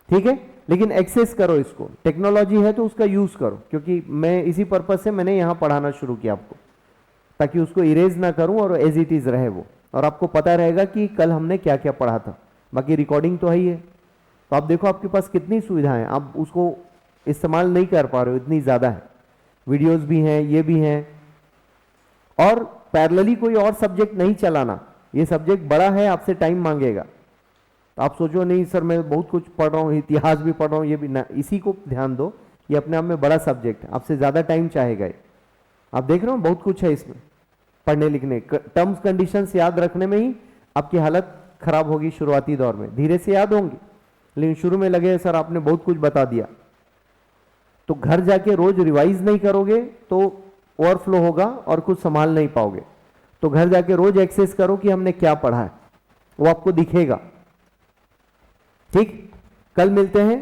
ठीक है? लेकिन एक्सेस करो इसको, टेक्नोलॉजी है तो उसका यूज करो, क्योंकि मैं इसी पर्पज से मैंने यहां पढ़ाना शुरू किया आपको, ताकि उसको इरेज ना करूं और एज इट इज रहे वो, और आपको पता रहेगा कि कल हमने क्या क्या पढ़ा था। बाकी रिकॉर्डिंग तो है ही है, तो आप देखो आपके पास कितनी सुविधाएं, आप उसको इस्तेमाल नहीं कर पा रहे हो, इतनी ज्यादा है। वीडियोस भी हैं, ये भी हैं। और पैरेलली कोई और सब्जेक्ट नहीं चलाना, ये सब्जेक्ट बड़ा है, आपसे टाइम मांगेगा। तो आप सोचो नहीं सर मैं बहुत कुछ पढ़ रहा हूँ, इतिहास भी पढ़ रहा हूँ, ये भी ना, इसी को ध्यान दो। ये अपने आप में बड़ा सब्जेक्ट है, आपसे ज्यादा टाइम चाहेगा। आप देख रहे हो बहुत कुछ है इसमें पढ़ने लिखने, टर्म्स कंडीशंस याद रखने में ही आपकी हालत खराब होगी शुरुआती दौर में। धीरे से याद होंगे, लेकिन शुरू में लगे सर आपने बहुत कुछ बता दिया, तो घर जाके रोज रिवाइज नहीं करोगे तो ओवरफ्लो होगा और कुछ संभाल नहीं पाओगे। तो घर जाके रोज एक्सेस करो कि हमने क्या पढ़ा है, वो आपको दिखेगा। ठीक, कल मिलते हैं।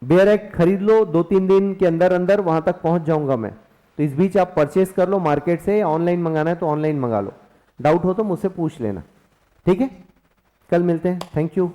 बेयर एक्ट खरीद लो, 2-3 दिन के अंदर अंदर वहां तक पहुंच जाऊंगा मैं। तो इस बीच आप परचेस कर लो मार्केट से, ऑनलाइन मंगाना है तो ऑनलाइन मंगा लो। डाउट हो तो मुझसे पूछ लेना। ठीक है, कल मिलते हैं। Thank you.